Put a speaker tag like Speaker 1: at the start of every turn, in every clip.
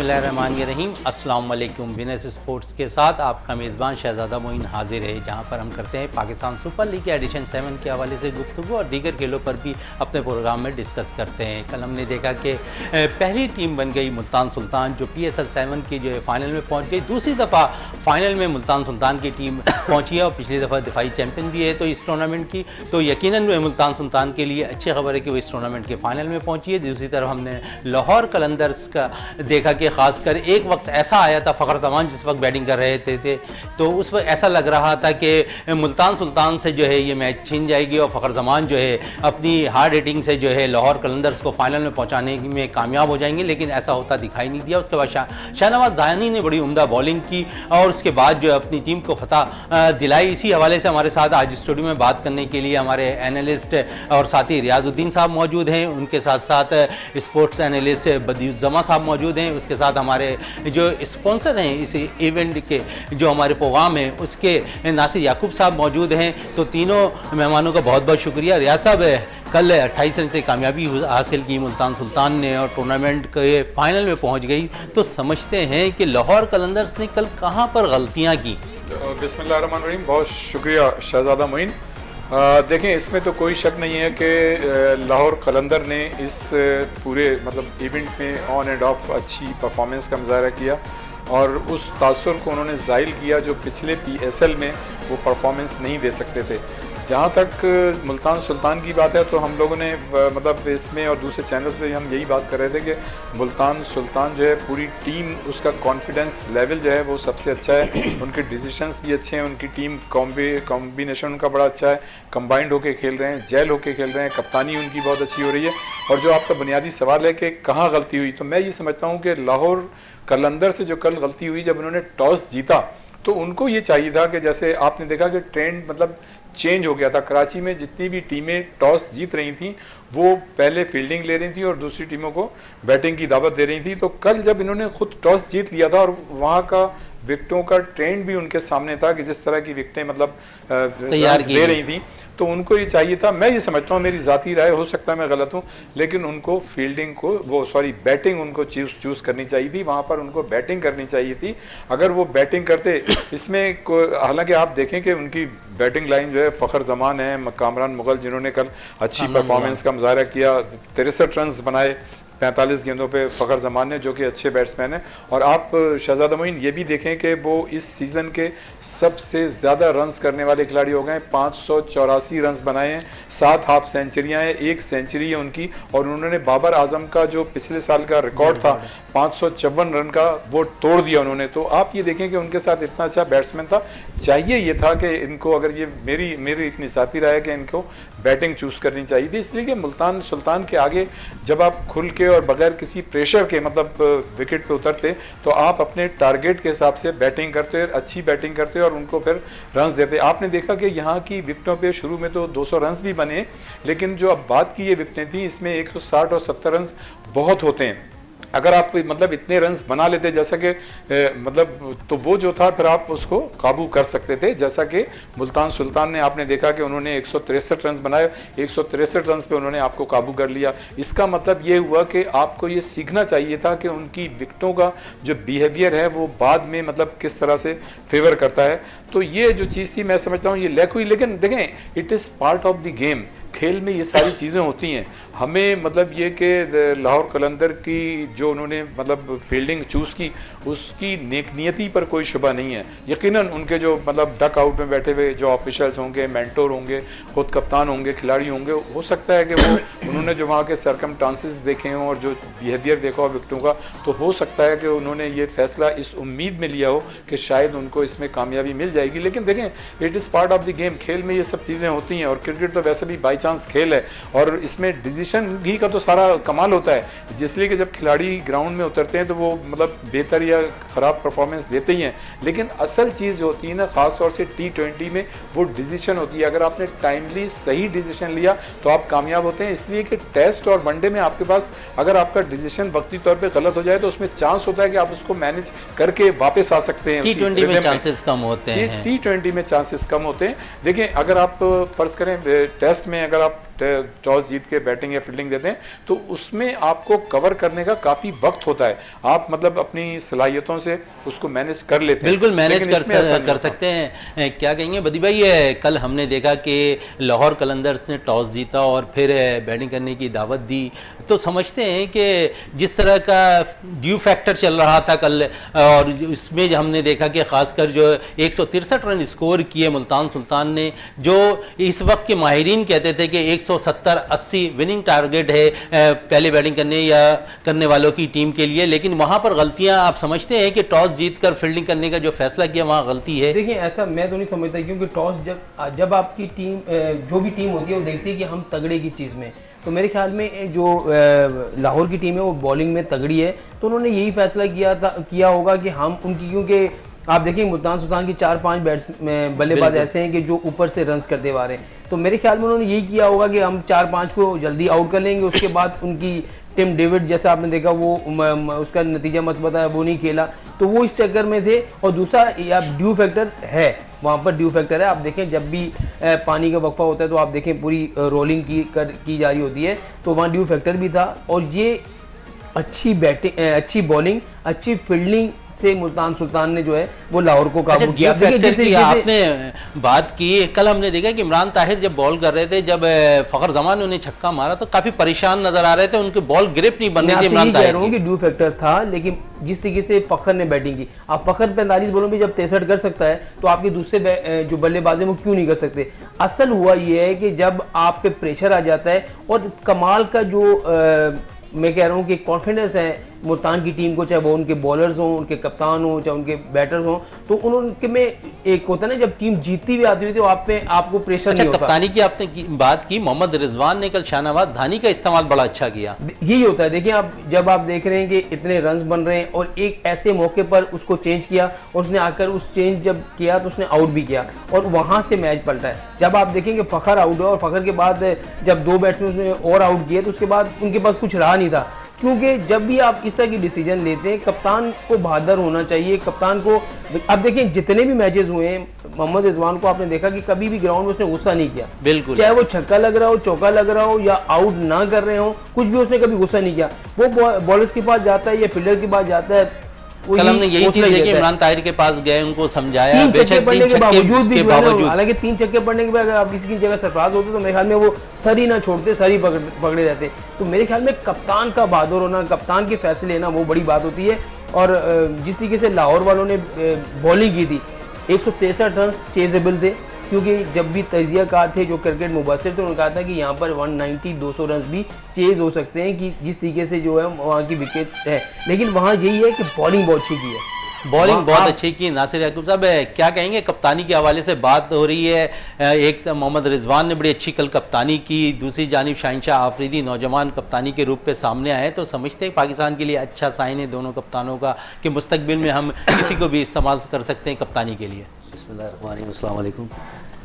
Speaker 1: बिस्मिल्लाहिर्रहमानिर्रहीम। अस्सलाम वालेकुम। विनर्स स्पोर्ट्स के साथ आपका मेज़बान शहज़ादा मोइन हाजिर है, जहां पर हम करते हैं पाकिस्तान सुपर लीग के एडिशन 7 के हवाले से गुफ्तगू और दीगर खेलों पर भी अपने प्रोग्राम में डिस्कस करते हैं। कल हमने देखा कि पहली टीम बन गई मुल्तान सुल्तान, जो PSL 7 की जो है फाइनल में पहुँच गई। दूसरी दफ़ा फाइनल में मुल्तान सुल्तान की टीम पहुँची है और पिछली दफ़ा दिफाई चैम्पियन भी है तो इस टूर्नामेंट की, तो यकीनन मुल्तान सुल्तान के लिए अच्छी खबर है कि वो इस टूर्नामेंट के फाइनल में पहुँची है। दूसरी तरफ हमने लाहौर कलंदर्स का देखा कि खासकर एक वक्त ऐसा आया था, फ़खर जमान जिस वक्त बैटिंग कर रहे थे तो उस वक्त ऐसा लग रहा था कि मुल्तान सुल्तान से जो है ये मैच छीन जाएगी और फ़खर जमान जो है अपनी हार्ड हिटिंग से जो है लाहौर कलंदर्स को फाइनल में पहुंचाने में कामयाब हो जाएंगे, लेकिन ऐसा होता दिखाई नहीं दिया। उसके बाद शाहनवाज दानी ने बड़ी उम्दा बॉलिंग की और उसके बाद जो अपनी टीम को फतह दिलाई। इसी हवाले से हमारे साथ आज स्टूडियो में बात करने के लिए हमारे एनालिस्ट और साथी रियाजुद्दीन साहब मौजूद हैं, उनके साथ साथ स्पोर्ट्स एनालिस्ट बदियुज्जमा साहब मौजूद हैं, उसके साथ हमारे जो स्पॉन्सर हैं इस इवेंट के जो हमारे प्रोग्राम हैं उसके नासिर याकूब साहब मौजूद हैं। तो तीनों मेहमानों का बहुत बहुत शुक्रिया। रियाज साहब, कल 28 रन से कामयाबी हासिल की मुल्तान सुल्तान ने और टूर्नामेंट के फाइनल में पहुंच गई, तो समझते हैं कि लाहौर कलंदर्स ने कल कहां पर गलतियां की?
Speaker 2: बिस्मिल्लाहिर्रहमानिर्रहीम, बहुत शुक्रिया शहजादा मोइन। देखें, इसमें तो कोई शक नहीं है कि लाहौर कलंदर ने इस पूरे मतलब इवेंट में ऑन एंड ऑफ अच्छी परफॉर्मेंस का मुजाहरा किया और उस तासुर को उन्होंने ज़ाइल किया जो पिछले PSL में वो परफॉर्मेंस नहीं दे सकते थे। जहाँ तक मुल्तान सुल्तान की बात है तो हम लोगों ने मतलब इसमें और दूसरे चैनल्स पे हम यही बात कर रहे थे कि मुल्तान सुल्तान जो है पूरी टीम, उसका कॉन्फिडेंस लेवल जो है वो सबसे अच्छा है, उनके डिसीशंस भी अच्छे हैं, उनकी टीम कॉम्बिनेशन उनका बड़ा अच्छा है, कंबाइंड होके खेल रहे हैं, जेल होके खेल रहे हैं, कप्तानी उनकी बहुत अच्छी हो रही है। और जो आपका बुनियादी सवाल है कि कहाँ गलती हुई, तो मैं ये समझता हूँ कि लाहौर कलंदर से जो कल गलती हुई, जब उन्होंने टॉस जीता तो उनको ये चाहिए था कि जैसे आपने देखा कि ट्रेंड मतलब चेंज हो गया था। कराची में जितनी भी टीमें टॉस जीत रही थीं वो पहले फील्डिंग ले रही थी और दूसरी टीमों को बैटिंग की दावत दे रही थी। तो कल जब इन्होंने खुद टॉस जीत लिया था और वहाँ का विकेटों का ट्रेंड भी उनके सामने था कि जिस तरह की विकेटें मतलब तैयार दे रही थी, तो उनको ये चाहिए था, मैं ये समझता हूँ, मेरी ज़ाती राय हो सकता है मैं गलत हूँ, लेकिन उनको फील्डिंग को बैटिंग उनको चूज़ करनी चाहिए थी, वहाँ पर उनको बैटिंग करनी चाहिए थी। अगर वो बैटिंग करते, इसमें हालांकि आप देखें कि उनकी बैटिंग लाइन जो है फ़खर जमान है, कामरान मुगल जिन्होंने कल अच्छी परफॉर्मेंस का मुजाहरा किया, 63 रन बनाए 45 गेंदों पे फ़खर जमान ने, जो कि अच्छे बैट्समैन हैं। और आप शहजादा मोइन ये भी देखें कि वो इस सीज़न के सबसे ज़्यादा रन्स करने वाले खिलाड़ी हो गए, 584 रन्स बनाए हैं, 7 हाफ सेंचुरियाँ हैं, 1 सेंचुरी है उनकी, और उन्होंने बाबर आजम का जो पिछले साल का रिकॉर्ड था 554 रन का, वो तोड़ दिया उन्होंने। तो आप ये देखें कि उनके साथ इतना अच्छा बैट्समैन था। चाहिए ये था कि इनको, अगर ये मेरी इतनी साथी राय है कि इनको बैटिंग चूज़ करनी चाहिए थी, इसलिए कि मुल्तान सुल्तान के आगे जब आप खुल के और बगैर किसी प्रेशर के मतलब विकेट पे उतरते तो आप अपने टारगेट के हिसाब से बैटिंग करते, अच्छी बैटिंग करते और उनको फिर रन्स देते। आपने देखा कि यहाँ की विकेटों पे शुरू में तो 200 रन्स भी बने, लेकिन जो अब बात की ये विकेटें थी इसमें 160 और 70 रन्स बहुत होते हैं। अगर आप मतलब इतने रन्स बना लेते जैसा कि मतलब, तो वो जो था फिर आप उसको काबू कर सकते थे, जैसा कि मुल्तान सुल्तान ने आपने देखा कि उन्होंने 163 रन्स बनाए, 163 रन्स पे उन्होंने आपको काबू कर लिया। इसका मतलब ये हुआ कि आपको ये सीखना चाहिए था कि उनकी विकेटों का जो बिहेवियर है वो बाद में मतलब किस तरह से फेवर करता है। तो ये जो चीज़ थी मैं समझता हूँ ये लैक हुई, लेकिन देखें it is part of the game, खेल में ये सारी चीज़ें होती हैं। हमें मतलब ये कि लाहौर कलंदर की जो उन्होंने मतलब फील्डिंग चूज़ की उसकी नेकनियती पर कोई शुबा नहीं है। यकीनन उनके जो मतलब डक आउट में बैठे हुए जो ऑफिशियल्स होंगे, मेंटोर होंगे, खुद कप्तान होंगे, खिलाड़ी होंगे, हो सकता है कि वो उन्होंने जो वहाँ के सरकमस्टांसेस देखे हों और जो बिहेवियर देखा हो विकेटों का, तो हो सकता है कि उन्होंने ये फैसला इस उम्मीद में लिया हो कि शायद उनको इसमें कामयाबी मिल जाएगी। लेकिन देखें it is part of the game, खेल में ये सब चीज़ें होती हैं और क्रिकेट तो वैसे भी बाई चांस खेल है और इसमें डिसीजन ही का तो सारा कमाल होता है, जिसलिए कि जब खिलाड़ी ग्राउंड में उतरते हैं तो वो मतलब बेहतर या ख़राब परफॉर्मेंस देते ही हैं, लेकिन असल चीज़ जो होती है ना ख़ास तौर से T20 में वो डिसीजन होती है। अगर आपने टाइमली सही डिसीजन लिया तो आप कामयाब होते हैं, इसलिए कि टेस्ट और वनडे में आपके पास अगर आपका डिसीजन वक्ती तौर पर गलत हो जाए तो उसमें चांस होता है कि आप उसको मैनेज करके वापस आ सकते हैं।
Speaker 1: T20 में चांसेस कम होते हैं,
Speaker 2: T20 में चांसेस कम होते हैं। देखें अगर आप फर्ज करें टेस्ट में अगर आप टॉस जीत के बैटिंग या फील्डिंग देते हैं तो उसमें आपको कवर करने का काफ़ी वक्त होता है। आप मतलब अपनी सलाहियतों से उसको मैनेज कर लेते हैं।
Speaker 1: बिल्कुल मैनेज कर
Speaker 2: सकते
Speaker 1: सकते हैं। क्या कहेंगे बदी भाई, कल हमने देखा कि लाहौर कलंदर्स ने टॉस जीता और फिर बैटिंग करने की दावत दी, तो समझते हैं कि जिस तरह का ड्यू फैक्टर चल रहा था कल, और इसमें हमने देखा कि खासकर जो 163 रन स्कोर किए मुल्तान सुल्तान ने, जो इस वक्त के माहिरीन कहते थे कि 170-80 विनिंग टारगेट है पहले बैटिंग करने या करने वालों की टीम के लिए, लेकिन वहां पर गलतियां आप समझते हैं कि टॉस जीतकर फील्डिंग करने का जो फैसला किया वहां गलती है?
Speaker 3: देखिए ऐसा मैं तो नहीं समझता, क्योंकि टॉस जब आपकी टीम जो भी टीम होती है वो देखती है कि हम तगड़े किस चीज़ में, तो मेरे ख्याल में जो लाहौर की टीम है वो बॉलिंग में तगड़ी है, तो उन्होंने यही फैसला किया होगा कि हम उनकी, क्योंकि आप देखिए मुल्तान सुल्तान की 4-5 बल्लेबाज ऐसे हैं कि जो ऊपर से रन्स करते हुए आ रहे हैं, तो मेरे ख्याल में उन्होंने यही किया होगा कि हम 4-5 को जल्दी आउट कर लेंगे, उसके बाद उनकी टिम डेविड जैसा आपने देखा वो उसका नतीजा मस्बत है, वो नहीं खेला, तो वो इस चक्कर में थे। और दूसरा ड्यू फैक्टर है, वहाँ पर ड्यू फैक्टर है। आप देखें जब भी पानी का वक्फा होता है तो आप देखें पूरी रोलिंग की जा रही होती है, तो वहाँ ड्यू फैक्टर भी था। और ये अच्छी बैटिंग, अच्छी बॉलिंग, अच्छी फील्डिंग से मुल्तान सुल्तान ने जो है वो लाहौर को काबू किया।
Speaker 1: आपने बात की, कल हमने देखा कि इमरान ताहिर जब बॉल कर रहे थे, जब फखर जमान ने उन्हें छक्का मारा तो काफी परेशान नजर आ रहे थे, उनके बॉल ग्रिप नहीं बन रही थी इमरान ताहिर की।
Speaker 3: ड्यू फैक्टर था, लेकिन जिस तरीके से फखर ने बैटिंग की, आप फखर 45 बॉलों में जब 63 कर सकता है तो आपके दूसरे जो बल्लेबाज हैं वो क्यों नहीं कर सकते? असल हुआ ये है कि जब आप पे प्रेशर आ जाता है, और कमाल का जो मैं कह रहा हूँ कि कॉन्फिडेंस है मुल्तान की टीम को, चाहे वो उनके बॉलर्स हों, उनके कप्तान हों, चाहे उनके बैटर्स हों, तो उनके में एक होता है ना जब टीम जीतती हुई आती हुई तो आपको प्रेशर नहीं होता।
Speaker 1: कप्तानी की आपने बात की, मोहम्मद रिजवान ने कल शाहनवाज धानी का इस्तेमाल बड़ा अच्छा किया।
Speaker 3: यही होता है, देखिए आप जब आप देख रहे हैं कि इतने रन्स बन रहे हैं और एक ऐसे मौके पर उसको चेंज किया, और उसने आकर उस चेंज जब किया तो उसने आउट भी किया और वहां से मैच पलटा है। जब आप देखेंगे फखर आउट है और फखर के बाद जब 2 बैट्समैन उसने और आउट किए तो उसके बाद उनके पास कुछ रहा नहीं था, क्योंकि जब भी आप इस तरह की डिसीजन लेते हैं कप्तान को बहादुर होना चाहिए। कप्तान को अब देखिए जितने भी मैचेस हुए हैं, मोहम्मद रिजवान को आपने देखा कि कभी भी ग्राउंड में उसने गुस्सा नहीं किया,
Speaker 1: बिल्कुल, चाहे
Speaker 3: वो छक्का लग रहा हो, चौका लग रहा हो या आउट ना कर रहे हो, कुछ भी उसने कभी गुस्सा नहीं किया। वो बॉलर्स के पास जाता है या फील्डर के पास जाता है।
Speaker 1: कल हमने यही चीज देखी, इमरान ताहिर के पास गए, उनको समझाया,
Speaker 3: बेशक 3 छक्के बावजूद भी, हालांकि 3 छक्के पड़ने के बाद अगर आप किसी की जगह सरफराज होते तो मेरे ख्याल में वो सर ही ना छोड़ते, सर ही पकड़े रहते। तो मेरे ख्याल में कप्तान का बहादुर होना, कप्तान के फैसले लेना वो बड़ी बात होती है। और जिस तरीके से लाहौर वालों ने बॉलिंग की थी, 163 रन चेजेबल थे, क्योंकि जब भी तजियाकार थे जो क्रिकेट मुबसर थे उन्होंने कहा था कि यहाँ पर 190-200 रन भी चेज हो सकते हैं, कि जिस तरीके से जो है वहाँ की विकेट है। लेकिन वहाँ यही है कि बॉलिंग बहुत अच्छी की है,
Speaker 1: बॉलिंग बहुत अच्छी की। नासिर याकूब साहब क्या कहेंगे, कप्तानी के हवाले से बात हो रही है, एक मोहम्मद रिजवान ने बड़ी अच्छी कल कप्तानी की, दूसरी जानिब शाहिनशाह आफरीदी नौजवान कप्तानी के रूप में सामने आए, तो समझते हैं पाकिस्तान के लिए अच्छा साइन है दोनों कप्तानों का कि मुस्तकबिल में हम किसी को भी इस्तेमाल कर सकते हैं कप्तानी के लिए?
Speaker 4: अस्सलाम वालेकुम।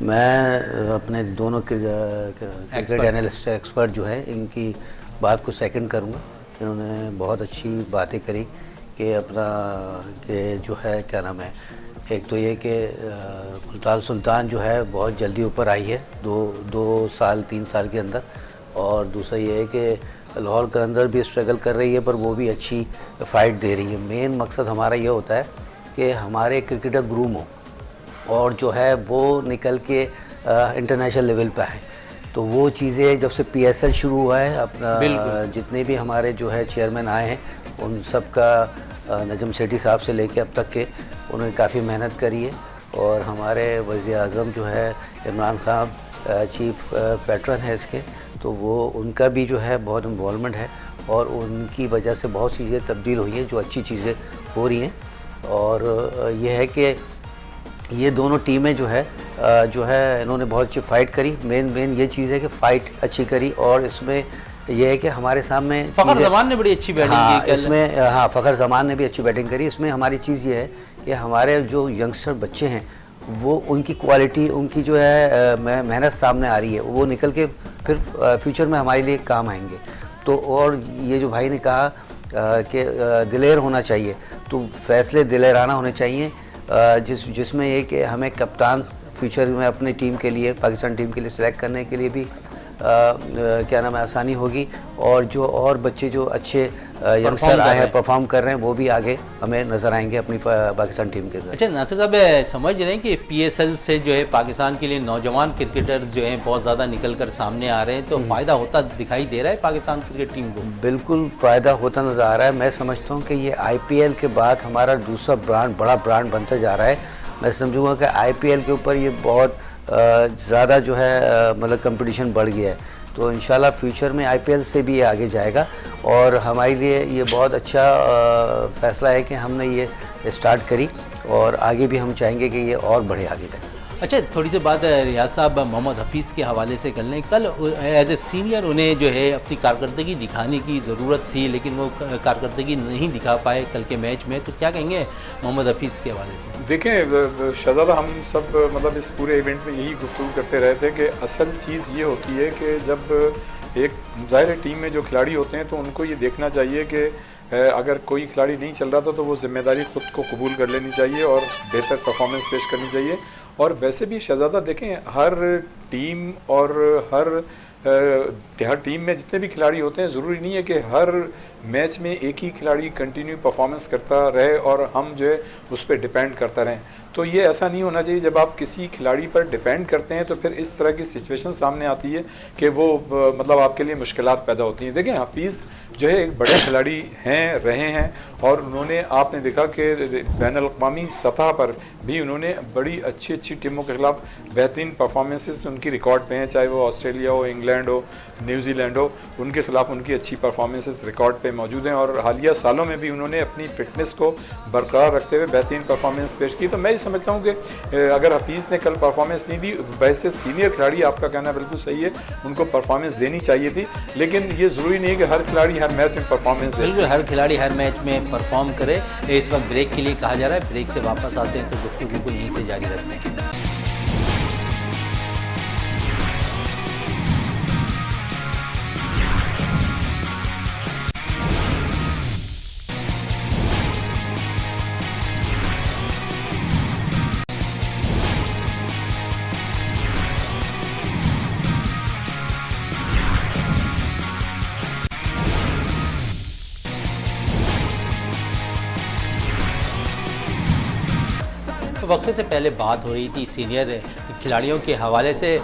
Speaker 4: मैं अपने दोनों क्रिकेट एनालिस्ट एक्सपर्ट जो है इनकी बात को सेकंड करूंगा। इन्होंने बहुत अच्छी बातें करी कि अपना कि जो है क्या नाम है, एक तो ये कि मुल्तान सुल्तान जो है बहुत जल्दी ऊपर आई है 2 साल 3 साल के अंदर, और दूसरा ये है कि लाहौर के अंदर भी स्ट्रगल कर रही है पर वो भी अच्छी फ़ाइट दे रही है। मेन मकसद हमारा ये होता है कि हमारे क्रिकेटर ग्रूम हो और जो है वो निकल के इंटरनेशनल लेवल पे आए। तो वो चीज़ें जब से PSL शुरू हुआ है, अपना जितने भी हमारे जो है चेयरमैन आए हैं उन सब का नजम सेठी साहब से लेके अब तक के उन्होंने काफ़ी मेहनत करी है। और हमारे वज़ीर आज़म जो है इमरान खान चीफ पैट्रन है इसके, तो वो उनका भी जो है बहुत इन्वॉल्वमेंट है और उनकी वजह से बहुत चीज़ें तब्दील हुई हैं, जो अच्छी चीज़ें हो रही हैं। और ये है कि ये दोनों टीमें जो है इन्होंने बहुत अच्छी फ़ाइट करी। मेन ये चीज़ है कि फ़ाइट अच्छी करी, और इसमें यह है कि हमारे सामने
Speaker 1: फ़खर ज़मान ने बड़ी अच्छी बैटिंग की
Speaker 4: इसमें। हाँ, फ़खर ज़मान ने भी अच्छी बैटिंग करी। इसमें हमारी चीज़ ये है कि हमारे जो यंगस्टर बच्चे हैं वो उनकी क्वालिटी, उनकी जो है मेहनत सामने आ रही है, वो निकल के फिर फ्यूचर में हमारे लिए काम आएंगे। तो और ये जो भाई ने कहा कि दिलेर होना चाहिए, तो फैसले दिलेराना होने चाहिए, जिसमें ये कि हमें कप्तान फ्यूचर में अपनी टीम के लिए, पाकिस्तान टीम के लिए सिलेक्ट करने के लिए भी क्या नाम है, आसानी होगी, और जो और बच्चे जो अच्छे यंगस्टर आए हैं, परफॉर्म कर रहे हैं, वो भी आगे हमें नज़र आएंगे अपनी पाकिस्तान टीम के अंदर।
Speaker 1: अच्छा नासिर साहब, समझ रहे हैं कि PSL से जो है पाकिस्तान के लिए नौजवान क्रिकेटर्स जो हैं बहुत ज़्यादा निकल कर सामने आ रहे हैं, तो फ़ायदा होता दिखाई दे रहा है पाकिस्तान क्रिकेट टीम को?
Speaker 4: बिल्कुल फ़ायदा होता नज़र आ रहा है। मैं समझता हूँ कि ये IPL के बाद हमारा दूसरा बड़ा ब्रांड बनता जा रहा है। मैं समझूंगा कि IPL के ऊपर ये बहुत ज़्यादा जो है मतलब कंपटीशन बढ़ गया है, तो इंशाल्लाह फ्यूचर में IPL से भी ये आगे जाएगा, और हमारे लिए ये बहुत अच्छा फ़ैसला है कि हमने ये स्टार्ट करी, और आगे भी हम चाहेंगे कि ये और बढ़े आगे जाए।
Speaker 1: अच्छा, थोड़ी सी बात रियाज साहब मोहम्मद हफीज़ के हवाले से कर लें। कल एज ए सीनियर उन्हें जो है अपनी कारकर्दगी दिखाने की ज़रूरत थी, लेकिन वो कारकर्दगी नहीं दिखा पाए कल के मैच में, तो क्या कहेंगे मोहम्मद हफीज़ के हवाले से?
Speaker 2: देखें शहजादा, हम सब मतलब इस पूरे इवेंट में यही गुफ्तगू करते रहे थे कि असल चीज़ ये होती है कि जब एक ज़ाहिर टीम में जो खिलाड़ी होते हैं तो उनको ये देखना चाहिए कि अगर कोई खिलाड़ी नहीं चल रहा था तो वो जिम्मेदारी खुद को कबूल कर लेनी चाहिए और बेहतर परफॉर्मेंस पेश करनी चाहिए। और वैसे भी शहजादा देखें, हर टीम और हर टीम में जितने भी खिलाड़ी होते हैं, ज़रूरी नहीं है कि हर मैच में एक ही खिलाड़ी कंटिन्यू परफॉर्मेंस करता रहे और हम जो है उस पर डिपेंड करता रहें। तो ये ऐसा नहीं होना चाहिए। जब आप किसी खिलाड़ी पर डिपेंड करते हैं तो फिर इस तरह की सिचुएशन सामने आती है कि वो मतलब आपके लिए मुश्किलात पैदा होती हैं। देखें, हफीज़ जो है एक बड़े खिलाड़ी रहे हैं और उन्होंने, आपने देखा कि बैनुल-अक़वामी सतह पर भी उन्होंने बड़ी अच्छी टीमों के खिलाफ बेहतरीन परफॉर्मेंसेस उनकी रिकॉर्ड पे हैं, चाहे वो ऑस्ट्रेलिया हो, इंग्लैंड हो, न्यूजीलैंड हो, उनके खिलाफ उनकी अच्छी परफॉर्मेंसेस रिकॉर्ड पे मौजूद हैं। और हालिया सालों में भी उन्होंने अपनी फ़िटनेस को बरकरार रखते हुए बेहतरीन परफॉर्मेंस पेश की। तो मैं समझता हूँ कि अगर हफीज़ ने कल परफॉर्मेंस नहीं दी, वैसे सीनियर खिलाड़ी, आपका कहना बिल्कुल सही है, उनको परफॉर्मेंस देनी चाहिए थी, लेकिन ये ज़रूरी नहीं है कि हर खिलाड़ी हर मैच में परफॉर्मेंस दे।
Speaker 1: बिल्कुल, हर खिलाड़ी हर मैच में परफॉर्म करे। इस वक्त ब्रेक के लिए कहा जा रहा है, ब्रेक से वापस आते हैं तो गुफ्तगू को यहीं से जारी रखते हैं। वक्त से पहले बात हो रही थी सीनियर खिलाड़ियों के हवाले से।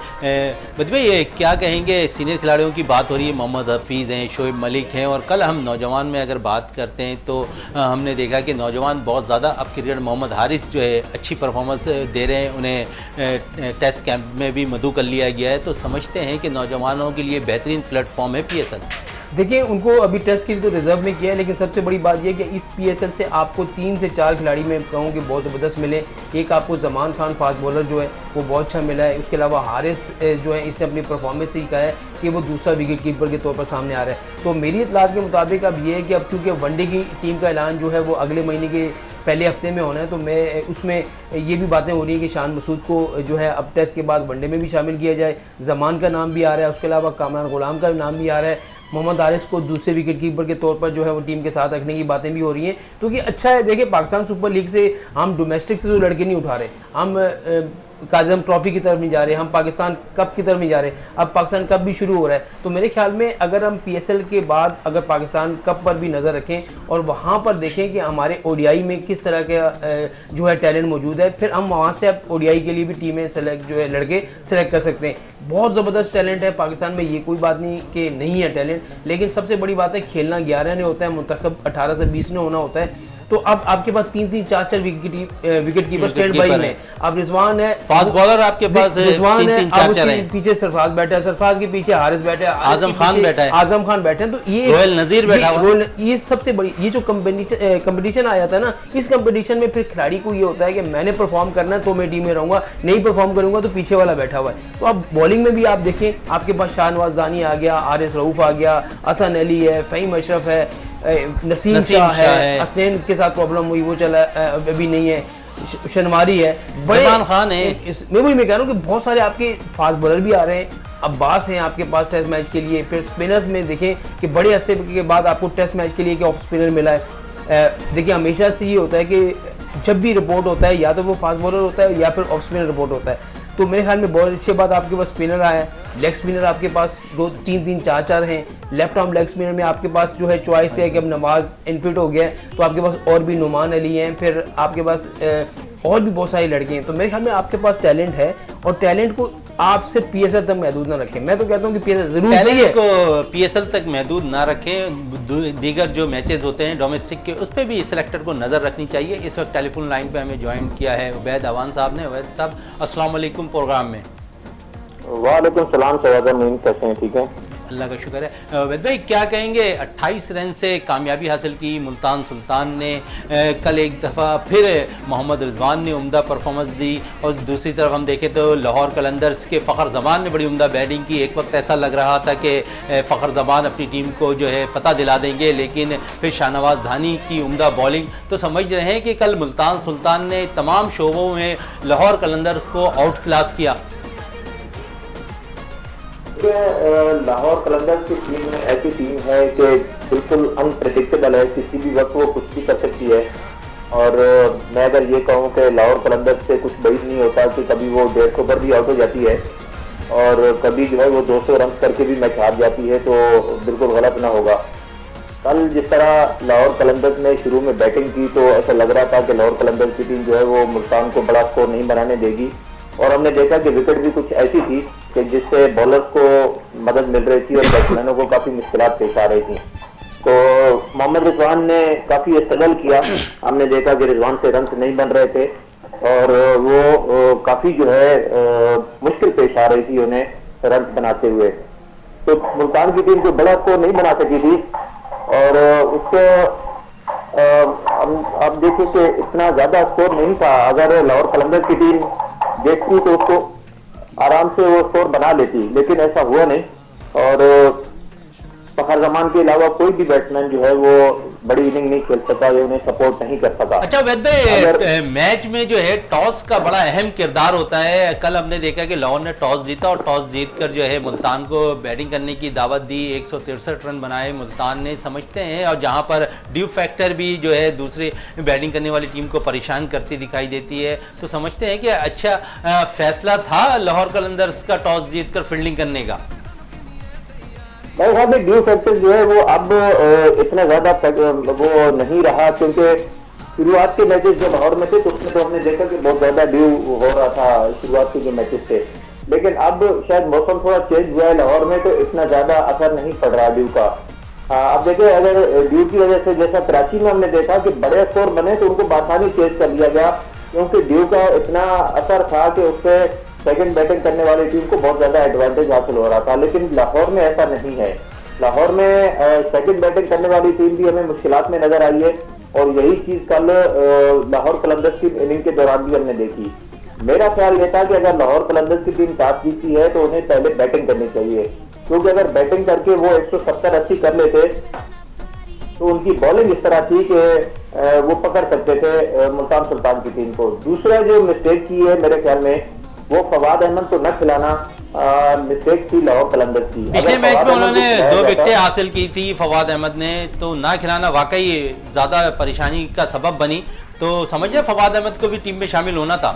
Speaker 1: भाई ये क्या कहेंगे, सीनियर खिलाड़ियों की बात हो रही है, मोहम्मद हफीज़ हैं, शोएब मलिक हैं, और कल हम नौजवान में अगर बात करते हैं तो हमने देखा कि नौजवान बहुत ज़्यादा अब क्रिकेट, मोहम्मद हारिस जो है अच्छी परफॉर्मेंस दे रहे हैं, उन्हें टेस्ट कैंप में भी मदऊ कर लिया गया है, तो समझते हैं कि नौजवानों के लिए बेहतरीन प्लेटफॉर्म है PSL।
Speaker 3: देखिए, उनको अभी टेस्ट के लिए तो रिजर्व में किया है, लेकिन सबसे बड़ी बात यह कि इस PSL से आपको 3 से 4 खिलाड़ी मैं कहूँ कि बहुत ज़बरदस्त मिले। एक आपको ज़मान खान फास्ट बॉलर जो है वो बहुत अच्छा मिला है। उसके अलावा हारिस जो है, इसने अपनी परफॉर्मेंस से ही कहा है कि वो दूसरा विकेट कीपर के तौर पर सामने आ रहा है। तो मेरी इत्तलात के मुताबिक अब ये है कि अब क्योंकि वनडे की टीम का ऐलान जो है वो अगले महीने के पहले हफ्ते में होना है, तो मैं उसमें ये भी बातें हो रही हैं कि शान मसूद को जो है अब टेस्ट के बाद वनडे में भी शामिल किया जाए। ज़मान का नाम भी आ रहा है, उसके अलावा कामरान गुलाम का नाम भी आ रहा है। मोहम्मद हारिस को दूसरे विकेट कीपर के तौर पर जो है वो टीम के साथ रखने की बातें भी हो रही हैं, क्योंकि अच्छा है। देखिए, पाकिस्तान सुपर लीग से हम डोमेस्टिक से तो लड़के नहीं उठा रहे, हम काज़म ट्रॉफी की तरफ नहीं जा रहे, हम पाकिस्तान कप की तरफ नहीं जा रहे। अब पाकिस्तान कप भी शुरू हो रहा है, तो मेरे ख्याल में अगर हम PSL के बाद अगर पाकिस्तान कप पर भी नज़र रखें और वहाँ पर देखें कि हमारे ODI में किस तरह के जो है टैलेंट मौजूद है, फिर हम वहाँ से अब ODI के लिए भी टीमें सेलेक्ट जो है लड़के सेलेक्ट कर सकते हैं। बहुत ज़बरदस्त टैलेंट है पाकिस्तान में, ये कोई बात नहीं कि नहीं है टैलेंट, लेकिन सबसे बड़ी बात है खेलना 11 ने होता है, मुंतखब 18 से 20 ने होना होता है। तो अब आपके पास 3-3, 4-4 विकेट कीपर स्टैंड बाई में। अब रिजवान है,
Speaker 1: फास्ट बॉलर आपके पास
Speaker 3: रिजवान है,
Speaker 1: 3-3-4-4 है,
Speaker 3: पीछे सरफराज बैठा है, सरफराज के पीछे हारिस बैठा है,
Speaker 1: आजम खान बैठा है,
Speaker 3: आजम खान बैठे हैं। तो ये
Speaker 1: रोयल नजीर बैठा हुआ है।
Speaker 3: ये सबसे बड़ी, ये जो कंपटीशन आया था ना, इस कंपटीशन में फिर खिलाड़ी को ये होता है कि मैंने परफॉर्म करना है तो मैं टीम में रहूंगा, नहीं परफॉर्म करूंगा तो पीछे वाला बैठा हुआ है। तो अब बॉलिंग में भी आप देखें, आपके पास शाहनवाज दानी आ गया, आरिस रऊफ आ गया, हसन अली है, फ़हीम अशरफ है, नसीम शाह है, असनैन के साथ प्रॉब्लम हुई वो चला अभी नहीं है, शनवारी है,
Speaker 1: ज़मान खान है।
Speaker 3: मैं कह रहा हूँ कि बहुत सारे आपके फास्ट बॉलर भी आ रहे हैं। अब्बास हैं आपके पास टेस्ट मैच के लिए। फिर स्पिनर्स में देखें कि बड़े अरसे के बाद आपको टेस्ट मैच के लिए एक ऑफ स्पिनर मिला है। देखिए, हमेशा से ये होता है कि जब भी रिपोर्ट होता है या तो वो फास्ट बॉलर होता है या फिर ऑफ स्पिनर रिपोर्ट होता है। तो मेरे ख्याल में बहुत अच्छी बात, आपके पास स्पिनर आया है, लेग स्पिनर आपके पास 2-3-3-4-4 हैं, लेफ्ट आर्म लेग स्पिनर में आपके पास जो है चॉइस है कि अब नवाज इनफिट हो गया है, तो आपके पास और भी नुमान अली हैं, फिर आपके पास और भी बहुत सारे लड़के हैं। तो मेरे ख्याल में आपके पास टैलेंट है, और टैलेंट को आप सिर्फ पीएसएल तक महदूद ना रखें। मैं तो कहता हूं कि पीएसएल जरूर सही है,
Speaker 1: टैलेंट को पीएसएल तक महदूद ना रखें, दीगर जो मैचेस होते हैं डोमेस्टिक के, उस पर भी सिलेक्टर को नज़र रखनी चाहिए। इस वक्त टेलीफोन लाइन पे हमें ज्वाइन किया है उबैद अवान साहब ने। उबैद साहब अस्सलाम वालेकुम प्रोग्राम में।
Speaker 5: वालेकुम सलाम शहजादा मोइन, कैसे हैं? ठीक है,
Speaker 1: अल्लाह का शुक्र है। उबैद भाई क्या कहेंगे, 28 रन से कामयाबी हासिल की मुल्तान सुल्तान ने, कल एक दफ़ा फिर मोहम्मद रिजवान ने उम्दा परफॉर्मेंस दी, और दूसरी तरफ हम देखें तो लाहौर कलंदर्स के फ़खर जमान ने बड़ी उम्दा बैटिंग की। एक वक्त ऐसा लग रहा था कि फ़खर जमान अपनी टीम को जो है पता दिला देंगे, लेकिन फिर शाहनवाज धानी की उम्दा बॉलिंग, तो समझ रहे हैं कि कल मुल्तान सुल्तान ने तमाम शोबों में लाहौर कलंदर्स को आउट क्लास किया।
Speaker 5: लाहौर कलंदर्स की टीम में ऐसी टीम है कि बिल्कुल अनप्रेडिक्टेबल है, किसी भी वक्त वो कुछ भी कर सकती है। और मैं अगर ये कहूँ कि लाहौर कलंदर्स से कुछ बड़ी नहीं होता कि कभी वो 150 पर भी आउट हो जाती है, और कभी जो है वो 200 रन करके भी मैच हार जाती है, तो बिल्कुल गलत ना होगा। कल जिस तरह लाहौर कलंदर्स ने शुरू में बैटिंग की, तो ऐसा लग रहा था कि लाहौर कलंदर्स की टीम जो है वो मुल्तान को बड़ा स्कोर नहीं बनाने देगी, और हमने देखा कि विकेट भी कुछ ऐसी थी कि जिससे बॉलर्स को मदद मिल रही थी और बैट्समैनों को काफी मुश्किलात पेश आ रही थी। तो मोहम्मद रिजवान ने काफी स्ट्रगल किया, हमने देखा कि रिजवान से रन नहीं बन रहे थे, और वो काफी जो है मुश्किल पेश आ रही थी उन्हें रन बनाते हुए। तो मुल्तान की टीम को बड़ा स्कोर नहीं बना सकी थी, और उसको अब देखिए कि इतना ज्यादा स्कोर नहीं था। अगर लाहौर कलंदर्स की टीम देखती तो उसको आराम से वो स्कोर बना लेती, लेकिन ऐसा हुआ नहीं, और फ़खर जमान के अलावा कोई भी बैट्समैन जो है वो बड़ी इनिंग नहीं खेल सका, ये उन्हें सपोर्ट नहीं कर सका।
Speaker 1: अच्छा उबैद भाई, मैच में जो है टॉस का बड़ा अहम किरदार होता है। कल हमने देखा कि लाहौर ने टॉस जीता, और टॉस जीतकर जो है मुल्तान को बैटिंग करने की दावत दी। 163 रन बनाए मुल्तान ने, समझते हैं, और जहां पर ड्यू फैक्टर भी जो है दूसरी बैटिंग करने वाली टीम को परेशान करती दिखाई देती है, तो समझते हैं कि अच्छा फैसला था लाहौर कलंदर्स का टॉस जीतकर फील्डिंग करने का।
Speaker 5: मेरे ख्याल में ड्यू फैक्टर जो है वो अब इतना ज्यादा वो नहीं रहा, क्योंकि शुरुआत के मैचेस जो लाहौर में थे तो उसमें तो हमने देखा कि बहुत ज्यादा ड्यू हो रहा था शुरुआत के जो मैचेस थे, लेकिन अब शायद मौसम थोड़ा चेंज हुआ है लाहौर में, तो इतना ज्यादा असर नहीं पड़ रहा ड्यू का। अब देखिए, अगर ड्यू की वजह से जैसा कराची में हमने देखा कि बड़े स्कोर बने तो उनको बासानी चेज कर लिया गया, क्योंकि ड्यू का इतना असर था कि उससे सेकंड बैटिंग करने वाली टीम को बहुत ज्यादा एडवांटेज हासिल हो रहा था। लेकिन लाहौर में ऐसा नहीं है। लाहौर में सेकंड बैटिंग करने वाली टीम भी हमें मुश्किलात में नजर आई है, और यही चीज कल लाहौर कलंदर्स की इनिंग के दौरान भी हमने देखी। मेरा ख्याल ये था कि अगर लाहौर कलंदर्स की टीम टॉस जीती है तो उन्हें पहले बैटिंग करनी चाहिए, क्योंकि अगर बैटिंग करके वो 170-80 कर लेते तो उनकी बॉलिंग इस तरह थी कि वो पकड़ सकते थे मुल्तान सुल्तान की टीम को। दूसरा जो मिस्टेक की है मेरे ख्याल में, वो फवाद अहमद को न खिलाना मिस्टेक थी लाहौर कलंदर्स की।
Speaker 1: पिछले मैच में उन्होंने 2 विकेटें हासिल की थी फवाद अहमद ने, तो ना खिलाना वाकई ज्यादा परेशानी का सबब बनी। तो समझिए फवाद अहमद को भी टीम में शामिल होना था।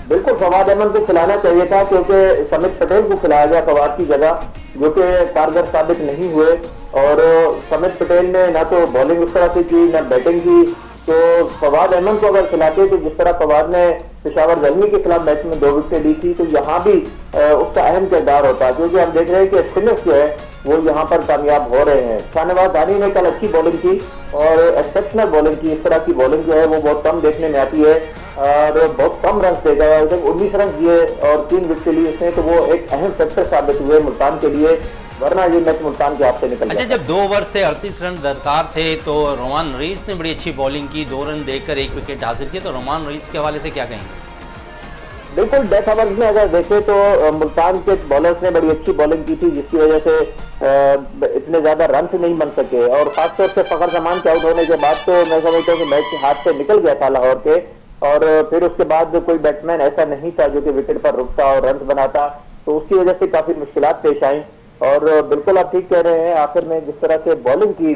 Speaker 5: बिल्कुल फवाद अहमद को खिलाना चाहिए था, क्योंकि समित पटेल को खिलाया गया फवाद की जगह, जो कि कारगर साबित नहीं हुए। और समित पटेल ने ना तो बॉलिंग उस तरह से की ना बैटिंग की, तो फवाद अहमद को अगर खिलाते तो जिस तरह फवाद ने पेशावर जलमी के खिलाफ मैच में 2 विकेटें ली थी, तो यहाँ भी उसका अहम किरदार होता, क्योंकि हम देख रहे हैं कि स्पिनर्स जो है वो यहाँ पर कामयाब हो रहे हैं। शाहनवाज धानी ने कल अच्छी बॉलिंग की और एक्सेप्शनल बॉलिंग की। इस तरह की बॉलिंग जो है वो बहुत कम देखने में आती है, और बहुत कम रन देगा। 19 रन दिए और 3 विकेट ली उसने, तो वो एक अहम फैक्टर साबित हुए मुल्तान के लिए, वरना ये मैच मुल्तान के हाथ से निकल
Speaker 1: अच्छा, जब 2 ओवर से 38 रन दरकार थे तो रोमान रईस ने बड़ी अच्छी बॉलिंग की, 2 रन देकर 1 विकेट हासिल किया, तो रोमान रईस के हवाले से क्या कहेंगे?
Speaker 5: बिल्कुल, डेथ ओवर्स में अगर देखें तो मुल्तान के बॉलर्स ने बड़ी अच्छी बॉलिंग की थी, जिसकी वजह से इतने ज्यादा रन नहीं बन सके। और खासतौर से फ़खर जमान के आउट होने के बाद तो मैं समझता हूँ कि मैच हाथ से निकल गया था लाहौर के, और फिर उसके बाद कोई बैट्समैन ऐसा नहीं था जो कि विकेट पर रुकता और रन बनाता, तो उसकी वजह से काफी मुश्किलात पेश आई। और बिल्कुल आप ठीक कह रहे हैं, आखिर में जिस तरह से बॉलिंग की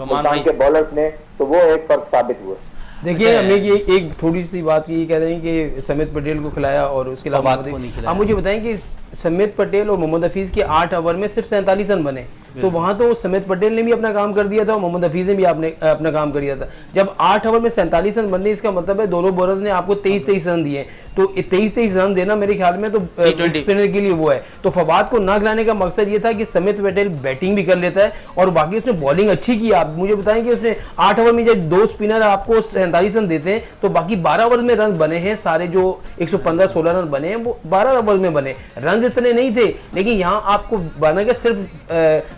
Speaker 5: मुल्तान के बॉलर्स ने, तो वो एक फर्क साबित हुआ।
Speaker 3: देखिए हमें ये एक थोड़ी सी बात ये कह रहे हैं कि समित पटेल को खिलाया और उसके अलावा
Speaker 1: फवाद को नहीं खिलाया।
Speaker 3: आप मुझे बताएं कि समित पटेल और मोहम्मद हफीज के 8 ओवर में सिर्फ 47 रन बने, तो वहां तो समित पटेल ने भी अपना काम कर दिया था और मोहम्मद हफीज ने भी अपना काम कर दिया था। जब 8 ओवर में 47 रन बने, इसका मतलब है दोनों बॉलर्स ने आपको 23-23 रन दिए, तो 23-23 रन देना मेरे ख्याल में तो स्पिनर के लिए वो है। तो फवाद को ना खिलाने का मकसद ये था कि समित पटेल बैटिंग भी कर लेता है और बाकी उसने बॉलिंग अच्छी की। आप मुझे बताएं कि उसने 8 ओवर में जब 2 स्पिनर आपको 47 रन देते हैं तो बाकी 12 ओवर में रन बने हैं, सारे जो 115-16 रन बने हैं वो 12 ओवर में बने। रन इतने नहीं थे, लेकिन यहाँ आपको बना के सिर्फ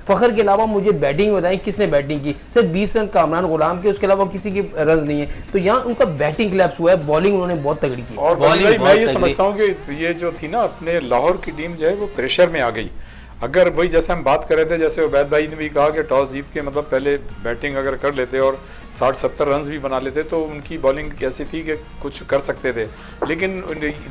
Speaker 3: फखर के अलावा मुझे बैटिंग बताएं किसने बैटिंग की, सिर्फ 20 रन कामरान गुलाम के, उसके अलावा किसी के रन नहीं है। तो यहाँ उनका बैटिंग क्लैप्स हुआ है, बॉलिंग उन्होंने बहुत तगड़ी की।
Speaker 2: और
Speaker 1: बॉलिंग
Speaker 2: भाई मैं
Speaker 1: बहुत
Speaker 2: ये
Speaker 1: तगड़ी।
Speaker 2: समझता हूँ कि ये जो थी ना अपने लाहौर की टीम जो है वो प्रेशर में आ गई। अगर वही जैसे हम बात कर रहे थे, जैसे उबैद भाई ने भी कहा कि टॉस जीत के मतलब पहले बैटिंग अगर कर लेते और 60-70 रन भी बना लेते तो उनकी बॉलिंग ऐसी थी कि कुछ कर सकते थे। लेकिन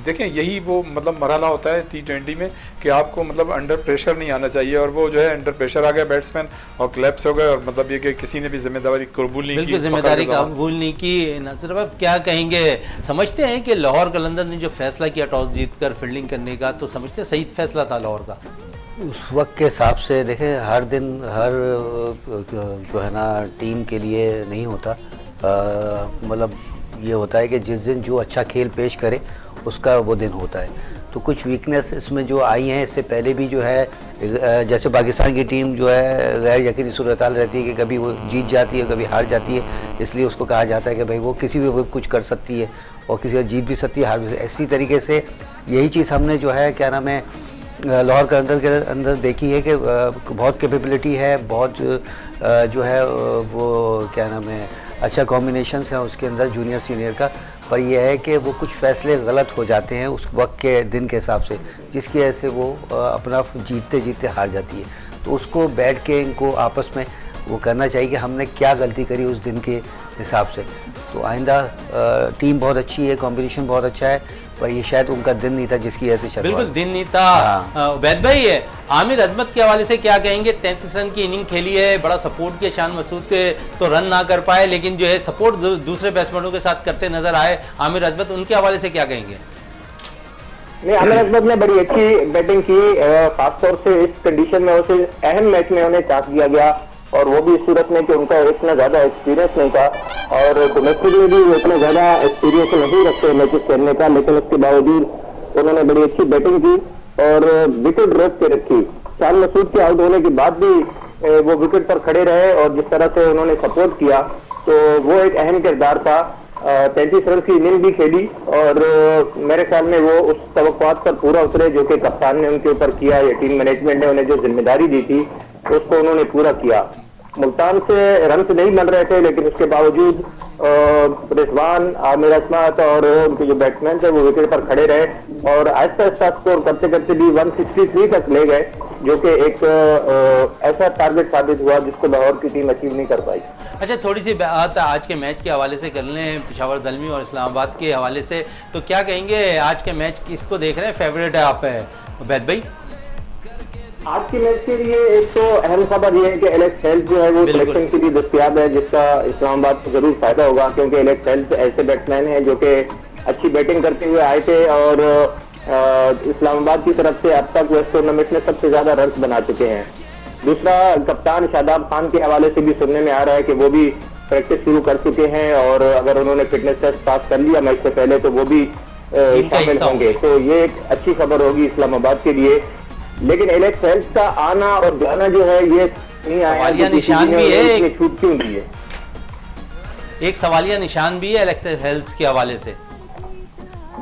Speaker 2: देखें यही वो मतलब मरहला होता है T20 में कि आपको मतलब अंडर प्रेशर नहीं आना चाहिए, और वो जो है अंडर प्रेशर आ गया बैट्समैन और क्लैप्स हो गए, और मतलब ये कि किसी ने भी जिम्मेदारी कबूल नहीं की।
Speaker 1: बिल्कुल जिम्मेदारी कबूल नहीं की। नासिर आप क्या कहेंगे, समझते हैं कि लाहौर कलंदर ने जो फैसला किया टॉस जीतकर फील्डिंग करने का, तो समझते हैं सही फैसला था लाहौर का?
Speaker 4: उस वक्त के हिसाब से देखें, हर दिन हर जो है ना टीम के लिए नहीं होता, मतलब ये होता है कि जिस दिन जो अच्छा खेल पेश करे उसका वो दिन होता है। तो कुछ वीकनेस इसमें जो आई हैं, इससे पहले भी जो है जैसे पाकिस्तान की टीम जो है गैर यकीनी सूरत हाल रहती है कि कभी वो जीत जाती है कभी हार जाती है, इसलिए उसको कहा जाता है कि भाई वो किसी भी वक्त कुछ कर सकती है और किसी वक्त जीत भी सकती है हार भी सकती है। इसी तरीके से यही चीज़ हमने जो है क्या नाम है लाहौर कलंदर के अंदर देखी है कि बहुत कैपेबिलिटी है, बहुत जो है वो क्या नाम है अच्छा कॉम्बिनेशंस है उसके अंदर जूनियर सीनियर का, पर यह है कि वो कुछ फैसले गलत हो जाते हैं उस वक्त के दिन के हिसाब से, जिसकी वजह से वो अपना जीतते जीतते हार जाती है। तो उसको बैठ के इनको आपस में वो करना चाहिए कि हमने क्या गलती करी उस दिन के हिसाब से। तो आइंदा टीम बहुत अच्छी है, कॉम्बिनेशन बहुत अच्छा है, पर ये शायद उनका दिन नहीं था जिसकी वजह से चल।
Speaker 1: बिल्कुल दिन नहीं था। उबैद भाई है आमिर अजमत के हवाले से क्या कहेंगे? 33 रन की इनिंग खेली है, बड़ा सपोर्ट किया शान मसूद के, तो रन ना कर पाए, लेकिन जो है सपोर्ट दूसरे बैट्समैनों के साथ करते नजर आए आमिर अजमत, उनके हवाले से क्या कहेंगे?
Speaker 5: नहीं, आमिर अजमत ने बड़ी अच्छी बैटिंग की, खासतौर से इस कंडीशन में उसे अहम मैच में उन्हें चांस दिया गया, और वो भी इस सूरत में कि उनका इतना ज्यादा एक्सपीरियंस नहीं था, और डोमेस्टिक में भी इतना ज्यादा एक्सपीरियंस नहीं रखते मैचेस खेलने का, लेकिन उसके बावजूद उन्होंने बड़ी अच्छी बैटिंग की और विकेट रोक के रखी। शान मसूद के आउट होने के बाद भी वो विकेट पर खड़े रहे, और जिस तरह से उन्होंने सपोर्ट किया तो वो एक अहम किरदार था। 33 रन की इनिंग भी खेली, और मेरे ख्याल में वो उस तवक्कुआत पर पूरा उतरे जो कि कप्तान ने उनके ऊपर किया या टीम मैनेजमेंट ने उन्हें जो जिम्मेदारी दी थी उसको उन्होंने पूरा किया। मुल्तान से रन नहीं बन रहे थे, लेकिन उसके बावजूद रिजवान, आमिर अजमत और उनके जो बैट्समैन थे वो विकेट पर खड़े रहे, और आहिस्ता आहिस्ता स्कोर करते करते भी 163 तक ले गए, जो कि एक ऐसा टारगेट साबित हुआ जिसको लाहौर की टीम अचीव नहीं कर पाई।
Speaker 1: अच्छा, थोड़ी सी बात आज के मैच के हवाले से कर लें, पेशावर ज़ल्मी और इस्लामाबाद के हवाले से, तो क्या कहेंगे आज के मैच किसको देख रहे हैं? फेवरेट है आप उबैद भाई?
Speaker 5: आज के मैच के लिए एक तो अहम खबर यह है कि एलेक्स हेल्थ जो है वो सिलेक्शन के लिए दस्तयाब है, जिसका इस्लामाबाद को जरूर फायदा होगा, क्योंकि एलेक्स हेल्थ ऐसे बैट्समैन हैं जो कि अच्छी बैटिंग करते हुए आए थे, और इस्लामाबाद की तरफ से अब तक वेस्ट टूर्नामेंट में सबसे ज्यादा रन बना चुके हैं। दूसरा, कप्तान शादाब खान के हवाले से भी सुनने में आ रहा है कि वो भी प्रैक्टिस शुरू कर चुके हैं, और अगर उन्होंने फिटनेस टेस्ट पास कर लिया मैच से पहले तो वो भी शामिल होंगे, तो ये एक अच्छी खबर होगी इस्लामाबाद के लिए। लेकिन एलेक्स हेल्थ का आना और जाना जो है ये नहीं आया,
Speaker 1: सवालिया निशान भी है,
Speaker 5: छूट क्यों दी है?
Speaker 1: एक सवालिया निशान भी है एलेक्स हेल्थ के हवाले से।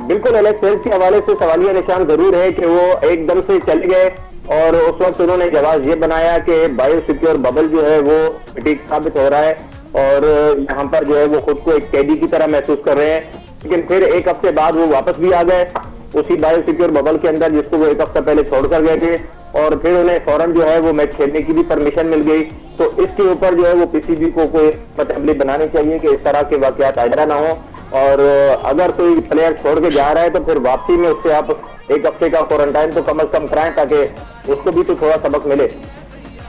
Speaker 5: बिल्कुल, एलेक्स हेल्थ के हवाले से सवालिया निशान जरूर है कि वो एकदम से चले गए, और उस वक्त उन्होंने जवाब ये बनाया कि बायो सिक्योर बबल जो है वो ठीक साबित हो रहा है, और यहाँ पर जो है वो खुद को एक कैदी की तरह महसूस कर रहे हैं। लेकिन फिर एक हफ्ते बाद वो वापस भी आ गए उसी बायो सिक्योर बबल के अंदर जिसको वो एक हफ्ता पहले छोड़कर गए थे, और फिर उन्हें फौरन जो है वो मैच खेलने की भी परमिशन मिल गई। तो इसके ऊपर जो है वो पीसीबी को कोई असेंबली बनानी चाहिए कि इस तरह के वाकयात आइंदा ना हो, और अगर कोई प्लेयर छोड़ के जा रहा है तो फिर वापसी में उससे आप एक हफ्ते का क्वारंटाइन तो कम से कम कराएं, ताकि उसको भी तो थोड़ा सबक मिले।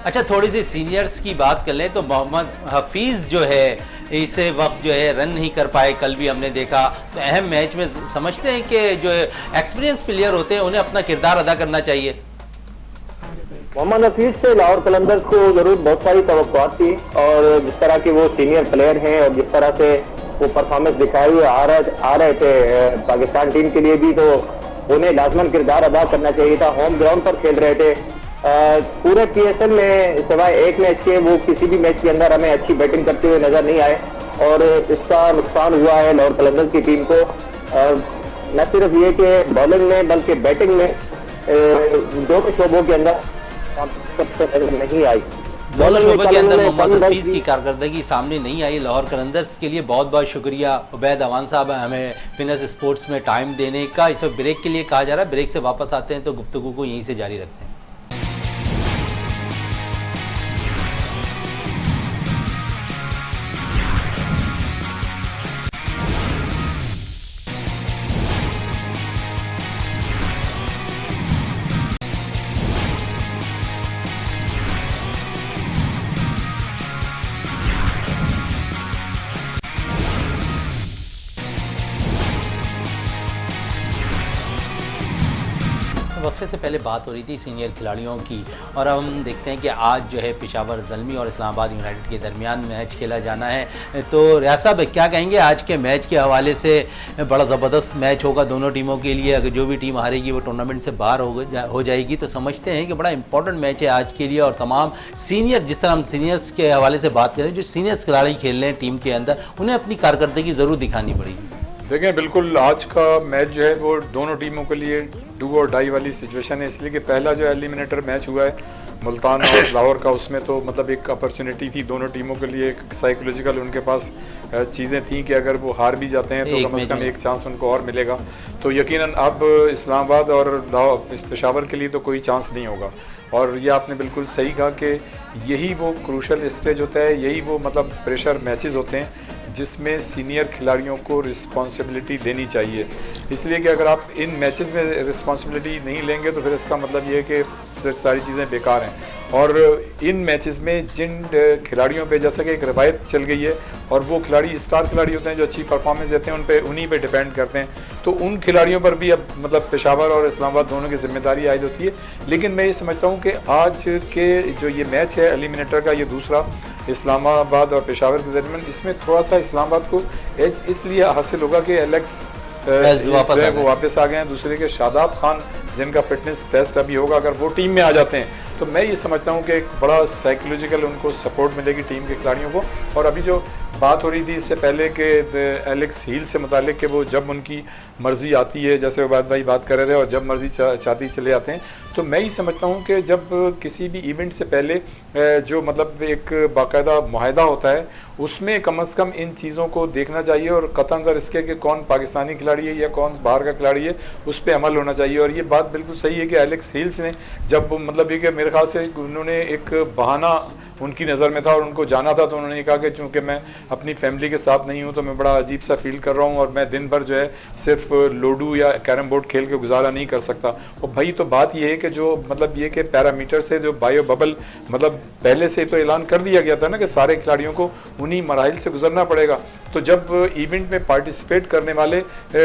Speaker 1: अच्छा, थोड़ी सी सीनियर्स की बात कर लें तो मोहम्मद हफीज़ जो है इसे वक्त जो है रन नहीं कर पाए, कल भी हमने देखा। तो अहम मैच में समझते हैं कि जो एक्सपीरियंस प्लेयर होते हैं उन्हें अपना किरदार अदा करना चाहिए।
Speaker 5: मोहम्मद हफीज से लाहौर कलंदर्स को जरूर बहुत सारी तवक्कुआत थी, और जिस तरह के वो सीनियर प्लेयर हैं और जिस तरह से वो परफॉर्मेंस दिखाए हुए आ रहे थे पाकिस्तान टीम के लिए भी, तो उन्हें लाजमन किरदार अदा करना चाहिए था। होम ग्राउंड पर खेल रहे थे। पूरे PSL में सिवाय एक मैच के वो किसी भी मैच के अंदर हमें अच्छी बैटिंग करते हुए नजर नहीं आए, और इसका नुकसान हुआ है लाहौर कलंदर्स की टीम को। न सिर्फ ये कि बॉलिंग में बल्कि बैटिंग में दोनों शोबों के अंदर नहीं आई।
Speaker 1: दोनों शोबे के अंदर मोहम्मद हफीज की कारकर्दगी सामने नहीं आई। लाहौर कलंदर्स के लिए बहुत बहुत शुक्रिया उबैद अवान साहब, हमें फिटनेस स्पोर्ट्स में टाइम देने का। इस वक्त ब्रेक के लिए कहा जा रहा है, ब्रेक से वापस आते हैं तो गुफ्तगू को यहीं से जारी रखते हैं। वक्फे से पहले बात हो रही थी सीनियर खिलाड़ियों की, और अब हम देखते हैं कि आज जो है पेशावर ज़ल्मी और इस्लामाबाद यूनाइटेड के दरमियान मैच खेला जाना है। तो रियाज साहब क्या कहेंगे आज के मैच के हवाले से? बड़ा ज़बरदस्त मैच होगा दोनों टीमों के लिए। अगर जो भी टीम हारेगी वो टूर्नामेंट से बाहर हो जाएगी। तो समझते हैं कि बड़ा इंपॉर्टेंट मैच है आज के लिए, और तमाम सीनियर, जिस तरह हम सीनियर्स के हवाले से बात करें, जो सीनियर्स खिलाड़ी खेल रहे हैं टीम के अंदर, उन्हें अपनी कारकर्दगी ज़रूर दिखानी पड़ेगी।
Speaker 2: देखें, बिल्कुल आज का मैच जो है वो दोनों टीमों के लिए डू और डाई वाली सिचुएशन है, इसलिए कि पहला जो एलिमिनेटर मैच हुआ है मुल्तान और लाहौर का, उसमें तो मतलब एक अपॉर्चुनिटी थी दोनों टीमों के लिए, एक साइकोलॉजिकल उनके पास चीज़ें थी कि अगर वो हार भी जाते हैं तो कम से कम एक चांस उनको और मिलेगा। तो यकीनन अब इस्लामाबाद और पेशावर के लिए तो कोई चांस नहीं होगा। और ये आपने बिल्कुल सही कहा कि यही वो क्रूशल स्टेज होता है, यही वो मतलब प्रेशर मैचेस होते हैं जिसमें सीनियर खिलाड़ियों को रिस्पॉन्सिबिलिटी लेनी चाहिए। इसलिए कि अगर आप इन मैचेस में रिस्पॉन्सिबिलिटी नहीं लेंगे तो फिर इसका मतलब ये है कि फिर सारी चीज़ें बेकार हैं। और इन मैचेस में जिन खिलाड़ियों पे जैसा कि एक रवायत चल गई है, और वो खिलाड़ी स्टार खिलाड़ी होते हैं जो अच्छी परफॉर्मेंस देते हैं, उन्हीं पे डिपेंड करते हैं। तो उन खिलाड़ियों पर भी अब मतलब पेशावर और इस्लामाबाद दोनों की जिम्मेदारी आयद होती है। लेकिन मैं ये समझता हूँ कि आज के जो ये मैच है एलिमिनेटर का, ये दूसरा इस्लामाबाद और पेशावर के दरमियान, इसमें थोड़ा सा इस्लामाबाद को एज इसलिए हासिल होगा कि एलेक्स वो वापस आ गए हैं। दूसरे के शादाब खान जिनका फिटनेस टेस्ट अभी होगा, अगर वो टीम में आ जाते हैं तो मैं ये समझता हूँ कि एक बड़ा साइकोलॉजिकल उनको सपोर्ट मिलेगी टीम के खिलाड़ियों को। और अभी जो बात हो रही थी इससे पहले कि एलेक्स हील से मुतालिक कि वो जब उनकी मर्ज़ी आती है, जैसे उबैद भाई बात कर रहे थे, और जब मर्ज़ी चाहती चले आते हैं, तो मैं ही समझता हूँ कि जब किसी भी इवेंट से पहले जो मतलब एक बाकायदा मुआहदा होता है, उसमें कम से कम इन चीज़ों को देखना चाहिए, और कतई नज़र इसके कि कौन पाकिस्तानी खिलाड़ी है या कौन बाहर का खिलाड़ी है, उस पर अमल होना चाहिए। और ये बात बिल्कुल सही है कि एलेक्स हील्स ने जब मतलब ये कि मेरे ख्याल से उन्होंने एक बहाना उनकी नज़र में था और उनको जाना था, तो उन्होंने कहा कि चूँकि मैं अपनी फैमिली के साथ नहीं हूँ तो मैं बड़ा अजीब सा फील कर रहा हूँ, और मैं दिन भर जो है सिर्फ लूडो या कैरम बोर्ड खेल के गुजारा नहीं कर सकता। और भाई तो बात ये है कि जो मतलब ये कि पैरामीटर से जो बायो बबल मतलब पहले से तो ऐलान कर दिया गया था ना कि सारे खिलाड़ियों को उन्हीं मराहिल से गुजरना पड़ेगा। तो जब इवेंट में पार्टिसिपेट करने वाले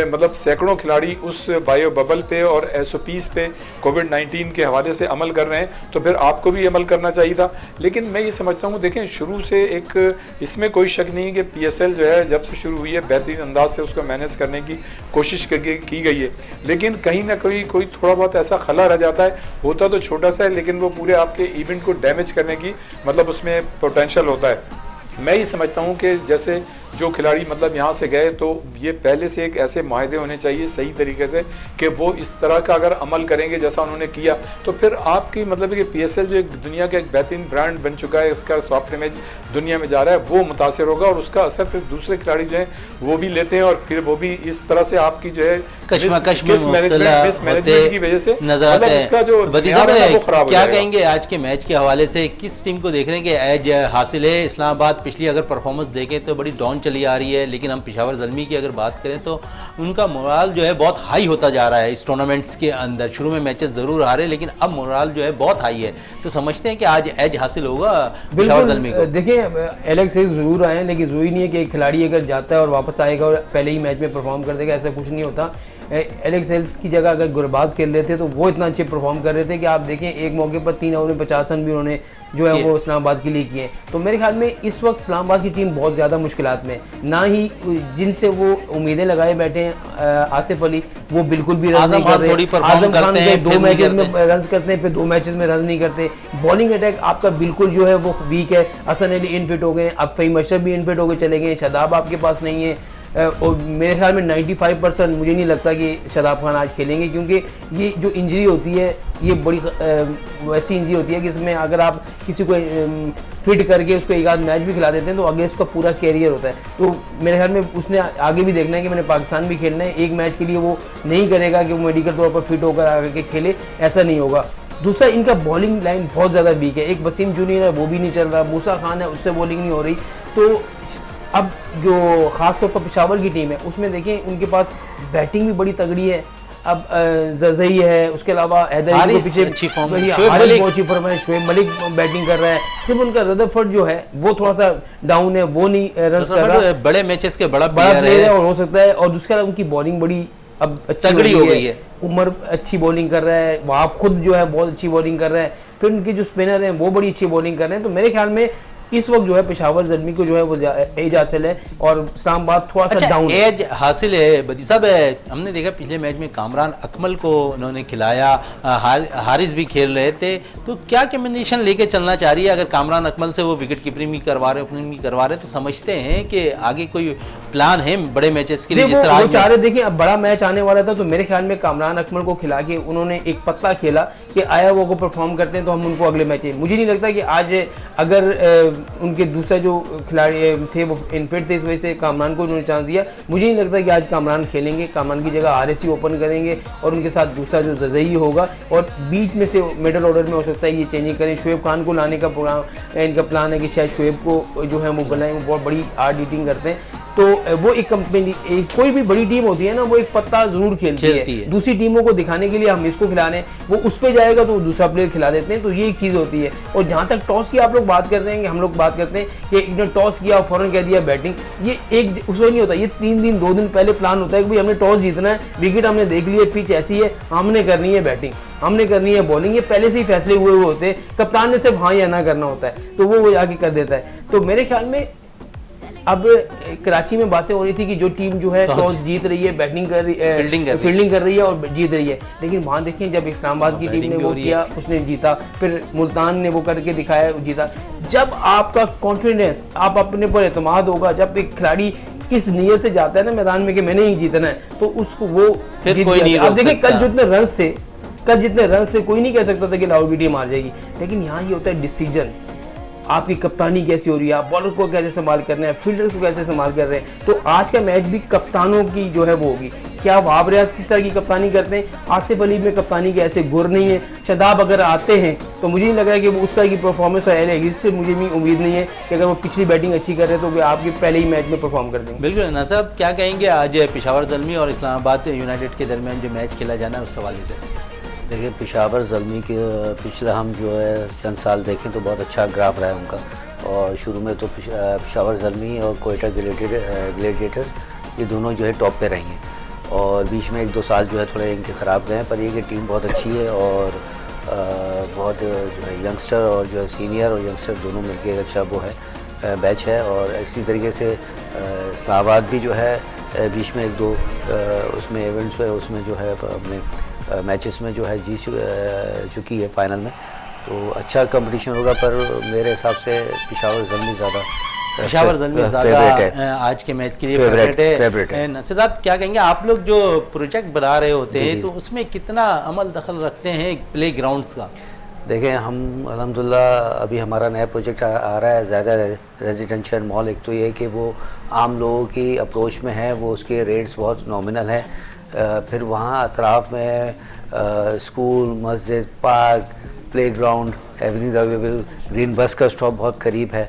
Speaker 2: मतलब सैकड़ों खिलाड़ी उस बायो बबल पे और SOPs पे कोविड-19 के हवाले से अमल कर रहे हैं, तो फिर आपको भी अमल करना चाहिए था। लेकिन मैं ये समझता हूँ, देखें शुरू से एक इसमें कोई शक नहीं है कि PSL जो है जब से शुरू हुई है बेहतरीन अंदाज से उसको मैनेज करने की कोशिश की गई है, लेकिन कहीं ना कोई थोड़ा बहुत ऐसा खला रह जाता है, होता तो छोटा सा है लेकिन वो पूरे आपके इवेंट को डैमेज करने की मतलब उसमें पोटेंशियल होता है। मैं ये समझता हूँ कि जैसे जो खिलाड़ी मतलब यहाँ से गए, तो ये पहले से एक ऐसे माहदे होने चाहिए सही तरीके से कि वो इस तरह का अगर अमल करेंगे जैसा उन्होंने किया, तो फिर आपकी मतलब कि PSL जो एक दुनिया का एक बेहतरीन ब्रांड बन चुका है, इसका सॉफ्ट इमेज दुनिया में जा रहा है, वो मुतासर होगा और उसका असर फिर दूसरे खिलाड़ी जो है वो भी लेते हैं, और फिर वो भी इस तरह से आपकी जो है मिसमैनेजमेंट की वजह से मतलब इसका जो खराब।
Speaker 1: क्या कहेंगे आज के मैच के हवाले से, किस टीम को देख रहे हैं कि एज हासिल है? इस्लामाबाद पिछली अगर परफॉर्मेंस देखें तो बड़ी डाउन चली आ रही है, लेकिन हम पेशावर ज़ल्मी की अगर बात करें तो उनका मोराल जो है बहुत हाई होता जा रहा है इस टूर्नामेंट्स के अंदर। शुरू में मैचेस ज़रूर हारे, लेकिन अब मोराल जो है बहुत हाई है। तो समझते हैं कि आज एज हासिल होगा पेशावर ज़ल्मी को।
Speaker 3: देखिए एलेक्स हेक्स ज़रूर आए हैं, लेकिन ज़रूरी नहीं है कि एक खिलाड़ी अगर जाता है और वापस आएगा और पहले ही मैच में परफॉर्म कर देगा, ऐसा कुछ नहीं होता। एलेक्स हेक्स की जगह अगर गुरबाज खेल रहे थे तो वो इतना अच्छे परफॉर्म कर रहे थे कि आप देखें एक मौके पर 3 ओवर में 50 रन भी उन्होंने जो है वो इस्लामाबाद के लिए किए। तो मेरे ख्याल में इस वक्त इस्लामाबाद की टीम बहुत ज़्यादा मुश्किलात में, ना ही जिनसे वो उम्मीदें लगाए बैठे हैं आसिफ अली, वो बिल्कुल भी रन नहीं कर रहे। आजम खान के 2 मैचेस में रन करते हैं, फिर 2 मैचेस में रन नहीं करते। बॉलिंग अटैक आपका बिल्कुल जो है वो वीक है। हसन अली इनफिट हो गए, अब फ़हीम अशरफ भी इनफिट हो गए चले गए, शादाब आपके पास नहीं है। और मेरे ख्याल में 95% मुझे नहीं लगता कि शादाब खान आज खेलेंगे, क्योंकि ये जो इंजरी होती है ये बड़ी वैसी इंजरी होती है कि इसमें अगर आप किसी को फिट करके उसको एक आध मैच भी खिला देते हैं तो आगे उसका पूरा कैरियर होता है। तो मेरे ख्याल में उसने आगे भी देखना है कि मैंने पाकिस्तान भी खेलना है। एक मैच के लिए वो नहीं करेगा कि वो मेडिकल तौर पर फिट होकर आगे खेले, ऐसा नहीं होगा। दूसरा, इनका बॉलिंग लाइन बहुत ज़्यादा वीक है। एक वसीम जूनियर है वो भी नहीं चल रहा, मूसा खान है उससे बॉलिंग नहीं हो रही। तो अब जो ख़ास तौर पर पेशावर की टीम है उसमें देखें उनके पास बैटिंग भी बड़ी तगड़ी है। अब जज़ई है, उसके अलावा हैदरी को पीछे शोएब मलिक बैटिंग कर रहा है। सिर्फ उनका रदरफोर्ड जो है वो थोड़ा सा डाउन है, वो नहीं रन कर रहा।
Speaker 1: बड़े मैचेस के बड़ा
Speaker 3: प्लेयर है और हो सकता है। और दूसरा उनकी बॉलिंग बड़ी अब
Speaker 1: तगड़ी हो गई है।
Speaker 3: उमर अच्छी बॉलिंग कर रहा है, वहाब खुद जो है बहुत अच्छी बॉलिंग कर रहा है, फिर उनके जो स्पिनर हैं वो बड़ी अच्छी बॉलिंग कर रहे हैं। तो मेरे ख्याल में इस वक्त जो है पेशावर ज़ल्मी को जो है वो एज हासिल है और इस्लामाबाद थोड़ा सा डाउन है।
Speaker 1: एज हासिल है बदी साहब। हमने देखा पिछले मैच में कामरान अकमल को उन्होंने खिलाया, हारिस भी खेल रहे थे। तो क्या कम्बिनेशन लेके चलना चाह रही है? अगर कामरान अकमल से वो विकेट कीपिंग भी करवा रहे, ओपनिंग भी करवा रहे, तो समझते हैं कि आगे कोई प्लान है बड़े मैचेस के लिए? जिस तरह
Speaker 3: चाह रहे, देखिए अब बड़ा मैच आने वाला था तो मेरे ख्याल में कामरान अकमल को खिला के उन्होंने एक पत्ता खेला कि आया वो को परफॉर्म करते हैं तो हम उनको अगले मैच। मुझे नहीं लगता कि आज अगर उनके दूसरा जो खिलाड़ी थे वो इनफिट थे, इस वजह से कामरान को उन्होंने चांस दिया। मुझे नहीं लगता कि आज कामरान खेलेंगे। कामरान की जगह आरएसी ओपन करेंगे और उनके साथ दूसरा जो जज़ई होगा और बीच में से मिडल ऑर्डर में हो सकता है ये चेंजिंग करें। शोएब खान को लाने का प्रोग्राम इनका प्लान है कि शायद शोएब को जो है वो बुलाएं, वो बहुत बड़ी हार्ड हिटिंग करते हैं। तो वो एक कंपनी, कोई भी बड़ी टीम होती है ना, वो एक पत्ता जरूर खेलती है। दूसरी टीमों को दिखाने के लिए हम इसको खिला रहे हैं, वो उस पर जाएगा तो वो दूसरा प्लेयर खिला देते हैं। तो ये एक चीज़ होती है। और जहाँ तक टॉस की आप लोग बात करते हैं कि हम लोग बात करते हैं कि इन्होंने टॉस किया और फौरन कह दिया बैटिंग, ये एक उसमें नहीं होता। ये 3 दिन 2 दिन पहले प्लान होता है कि भाई हमने टॉस जीतना है, विकेट हमने देख लिया, पिच ऐसी है, हमने करनी है बैटिंग, हमने करनी है बॉलिंग। ये पहले से ही फैसले हुए होते हैं, कप्तान ने सिर्फ हाँ या ना करना होता है तो वो आगे कर देता है। तो मेरे ख्याल में अब कराची में बातें हो रही थी कि जो टीम जो है टॉस जीत रही है, बैटिंग कर रही है, फील्डिंग कर रही है और जीत रही है, लेकिन वहाँ देखें जब इस्लामाबाद की टीम ने वो किया उसने जीता, फिर मुल्तान ने वो करके दिखाया जीता। जब आपका कॉन्फिडेंस, आप अपने पर एतमाद होगा, जब एक खिलाड़ी इस नियत से जाता है ना मैदान में कि मैंने ही जीतना है, तो उसको वो
Speaker 1: फिर कोई नहीं।
Speaker 3: आप देखें कल जितने रन्स थे कोई नहीं कह सकता था कि लाहौर की टीम हार जाएगी। लेकिन यहाँ ये होता है डिसीजन, आपकी कप्तानी कैसी हो रही है, आप बॉलर को कैसे इस्तेमाल कर रहे हैं, फील्डर को कैसे इस्तेमाल कर रहे हैं। तो आज का मैच भी कप्तानों की जो है वो होगी। क्या वहाब रियाज किस तरह की कप्तानी करते हैं? आसिफ अली में कप्तानी के ऐसे गुर नहीं है। शादाब अगर आते हैं तो मुझे नहीं लग रहा है कि वो उस तरह की परफॉर्मेंस है, इससे मुझे भी उम्मीद नहीं है कि अगर वो पिछली बैटिंग अच्छी कर रहे हैं तो वे आपके पहले ही मैच में परफॉर्म कर देंगे।
Speaker 1: बिल्कुल ना साहब, क्या कहेंगे आज पेशावर ज़ल्मी और इस्लामाबाद यूनाइटेड के दरमियान जो मैच खेला जाना है उस हवाले से?
Speaker 4: देखिए पेशावर ज़ल्मी के पिछला हम जो है चंद साल देखें तो बहुत अच्छा ग्राफ रहा है उनका। और शुरू में तो पेशावर ज़ल्मी और कोयटा ग्लेडिएटर्स ये दोनों जो है टॉप पे रही हैं और बीच में 1-2 साल जो है थोड़े इनके ख़राब गए, पर ये कि टीम बहुत अच्छी है और बहुत जो है यंगस्टर और जो है सीनियर और यंगस्टर दोनों मिलकर एक अच्छा वो है बैच है। और इसी तरीके से इस्लामाबाद भी जो है बीच में 1-2 उसमें इवेंट्स पे उसमें जो है अपने मैचेस में जो है जीत चुकी है फाइनल में। तो अच्छा कंपटीशन होगा, पर मेरे हिसाब से पेशावर ज़ल्मी ज़्यादा
Speaker 1: आज के मैच के लिए फेवरेट है। नसीर साहब क्या कहेंगे, आप लोग जो प्रोजेक्ट बना रहे होते हैं तो उसमें कितना अमल दखल रखते हैं प्ले ग्राउंड्स का?
Speaker 4: देखें हम अल्हम्दुलिल्लाह अभी हमारा नया प्रोजेक्ट आ रहा है ज़्यादा रेजिडेंशियल मॉल। एक तो ये कि वो आम लोगों की अप्रोच में है, वो उसके रेट्स बहुत नॉमिनल हैं। फिर वहाँ अतराफ़ में स्कूल, मस्जिद, park, playground, everything available. Green बस का स्टॉप बहुत करीब है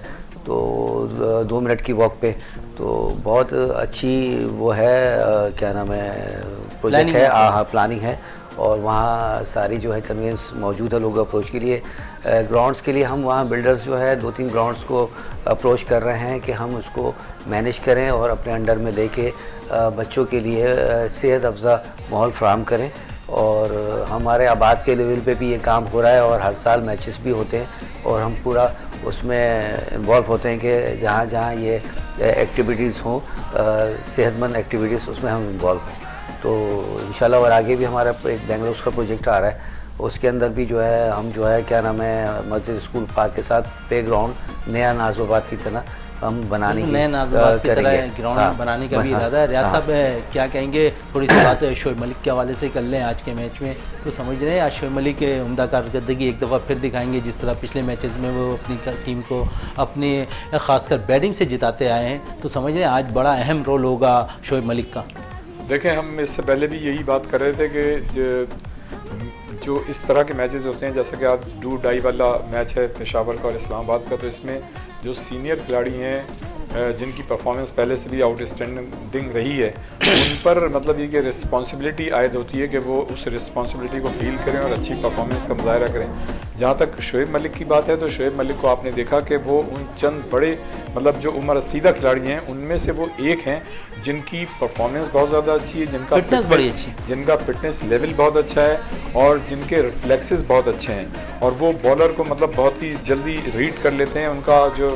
Speaker 4: तो 2 मिनट की वॉक पे। तो बहुत अच्छी वो है क्या नाम है प्रोजेक्ट
Speaker 1: Planning
Speaker 4: है,
Speaker 1: है।
Speaker 4: हाँ प्लानिंग है, और वहाँ सारी जो है कन्वेंस मौजूद है लोग अप्रोच के लिए। ग्राउंड्स के लिए हम वहाँ बिल्डर्स जो है 2-3 ग्राउंड्स को अप्रोच कर रहे हैं कि हम उसको मैनेज करें और अपने अंडर में लेके बच्चों के लिए सेहत अफ़ज़ा माहौल फ़राहम करें। और हमारे आबाद के लेवल पे भी ये काम हो रहा है और हर साल मैचेस भी होते हैं और हम पूरा उसमें इन्वॉल्व होते हैं कि जहाँ जहाँ ये एक्टिविटीज़ हों, सेहतमंद एक्टिविटीज़, उसमें हम इन्वॉल्व हों। तो इंशाल्लाह और आगे भी हमारा एक बेंगलुरु का प्रोजेक्ट आ रहा है, उसके अंदर भी जो है हम जो है क्या नाम है मस्जिद स्कूल पार्क के साथ प्ले ग्राउंड नया नाज़ोबाद की तरह हम बनाने की
Speaker 1: नए नाज़ोबाद की तरह
Speaker 4: करेंगे।
Speaker 1: ग्राउंड
Speaker 4: हाँ,
Speaker 1: बनाने का भी
Speaker 4: हाँ,
Speaker 1: इरादा है। रियाज
Speaker 4: हाँ।
Speaker 1: साहब क्या कहेंगे, थोड़ी सी बात शोएब मलिक के हवाले से कर लें। आज के मैच में तो समझ रहे हैं आज शोएब मलिक उम्दा कारकर्दगी एक दफ़ा फिर दिखाएंगे, जिस तरह पिछले मैचेस में वो अपनी टीम को अपनी खासकर बैटिंग से जिताते आए हैं, तो समझ रहे हैं आज बड़ा अहम रोल होगा शोएब मलिक का।
Speaker 2: देखें, हम इससे पहले भी यही बात कर रहे थे कि जो इस तरह के मैचेस होते हैं, जैसा कि आज डू डाई वाला मैच है पेशावर का और इस्लामाबाद का, तो इसमें जो सीनियर खिलाड़ी हैं जिनकी परफॉर्मेंस पहले से भी आउटस्टैंडिंग रही है, उन पर मतलब ये कि रिस्पॉन्सिबिलिटी आयद होती है कि वो उस रिस्पॉन्सिबिलिटी को फील करें और अच्छी परफॉर्मेंस का मुजाहरा करें। जहाँ तक शोएब मलिक की बात है, तो शोएब मलिक को आपने देखा कि वो उन चंद बड़े मतलब जो उम्र रसीदा खिलाड़ी हैं उनमें से वो एक हैं जिनकी परफॉर्मेंस बहुत ज़्यादा अच्छी है, जिनका
Speaker 1: फिटनेस बड़ी अच्छी है,
Speaker 2: जिनका फिटनेस लेवल बहुत अच्छा है और जिनके रिफ्लेक्सेस बहुत अच्छे हैं और वो बॉलर को मतलब बहुत ही जल्दी रीड कर लेते हैं। उनका जो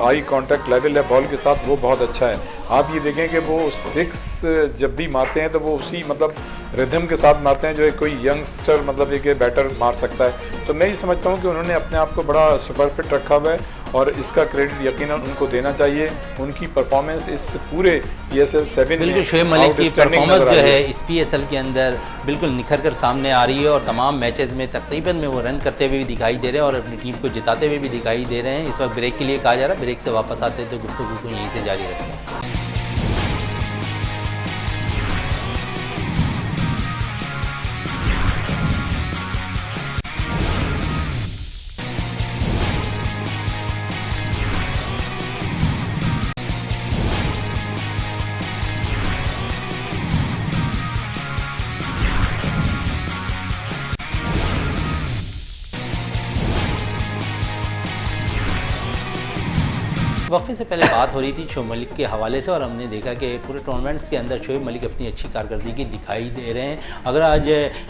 Speaker 2: आई कांटेक्ट लेवल है बॉल के साथ वो बहुत अच्छा है। आप ये देखें कि वो 6 जब भी मारते हैं तो वो उसी मतलब रिदम के साथ मारते हैं जो एक कोई यंगस्टर मतलब एक बैटर मार सकता है। तो मैं ये समझता हूँ कि उन्होंने अपने आप को बड़ा सुपर फिट रखा हुआ है और इसका क्रेडिट यकीनन उनको देना चाहिए। उनकी परफॉर्मेंस इस पूरे PSL 7
Speaker 1: बिल्कुल शोएब मलिक की परफॉर्मेंस जो है इस PSL के अंदर बिल्कुल निखर कर सामने आ रही है और तमाम मैचेस में तकरीबन में वो रन करते हुए भी दिखाई दे रहे हैं और अपनी टीम को जिताते हुए भी दिखाई दे रहे हैं। इस वक्त ब्रेक के लिए कहा जा रहा है, ब्रेक से वापस आते हैं तो गुफ्तगू को यहीं से जारी रखें। वक्फे से पहले बात हो रही थी शोएब मलिक के हवाले से और हमने देखा कि पूरे टूर्नामेंट्स के अंदर शोएब मलिक अपनी अच्छी कारकर्दगी दिखाई दे रहे हैं। अगर आज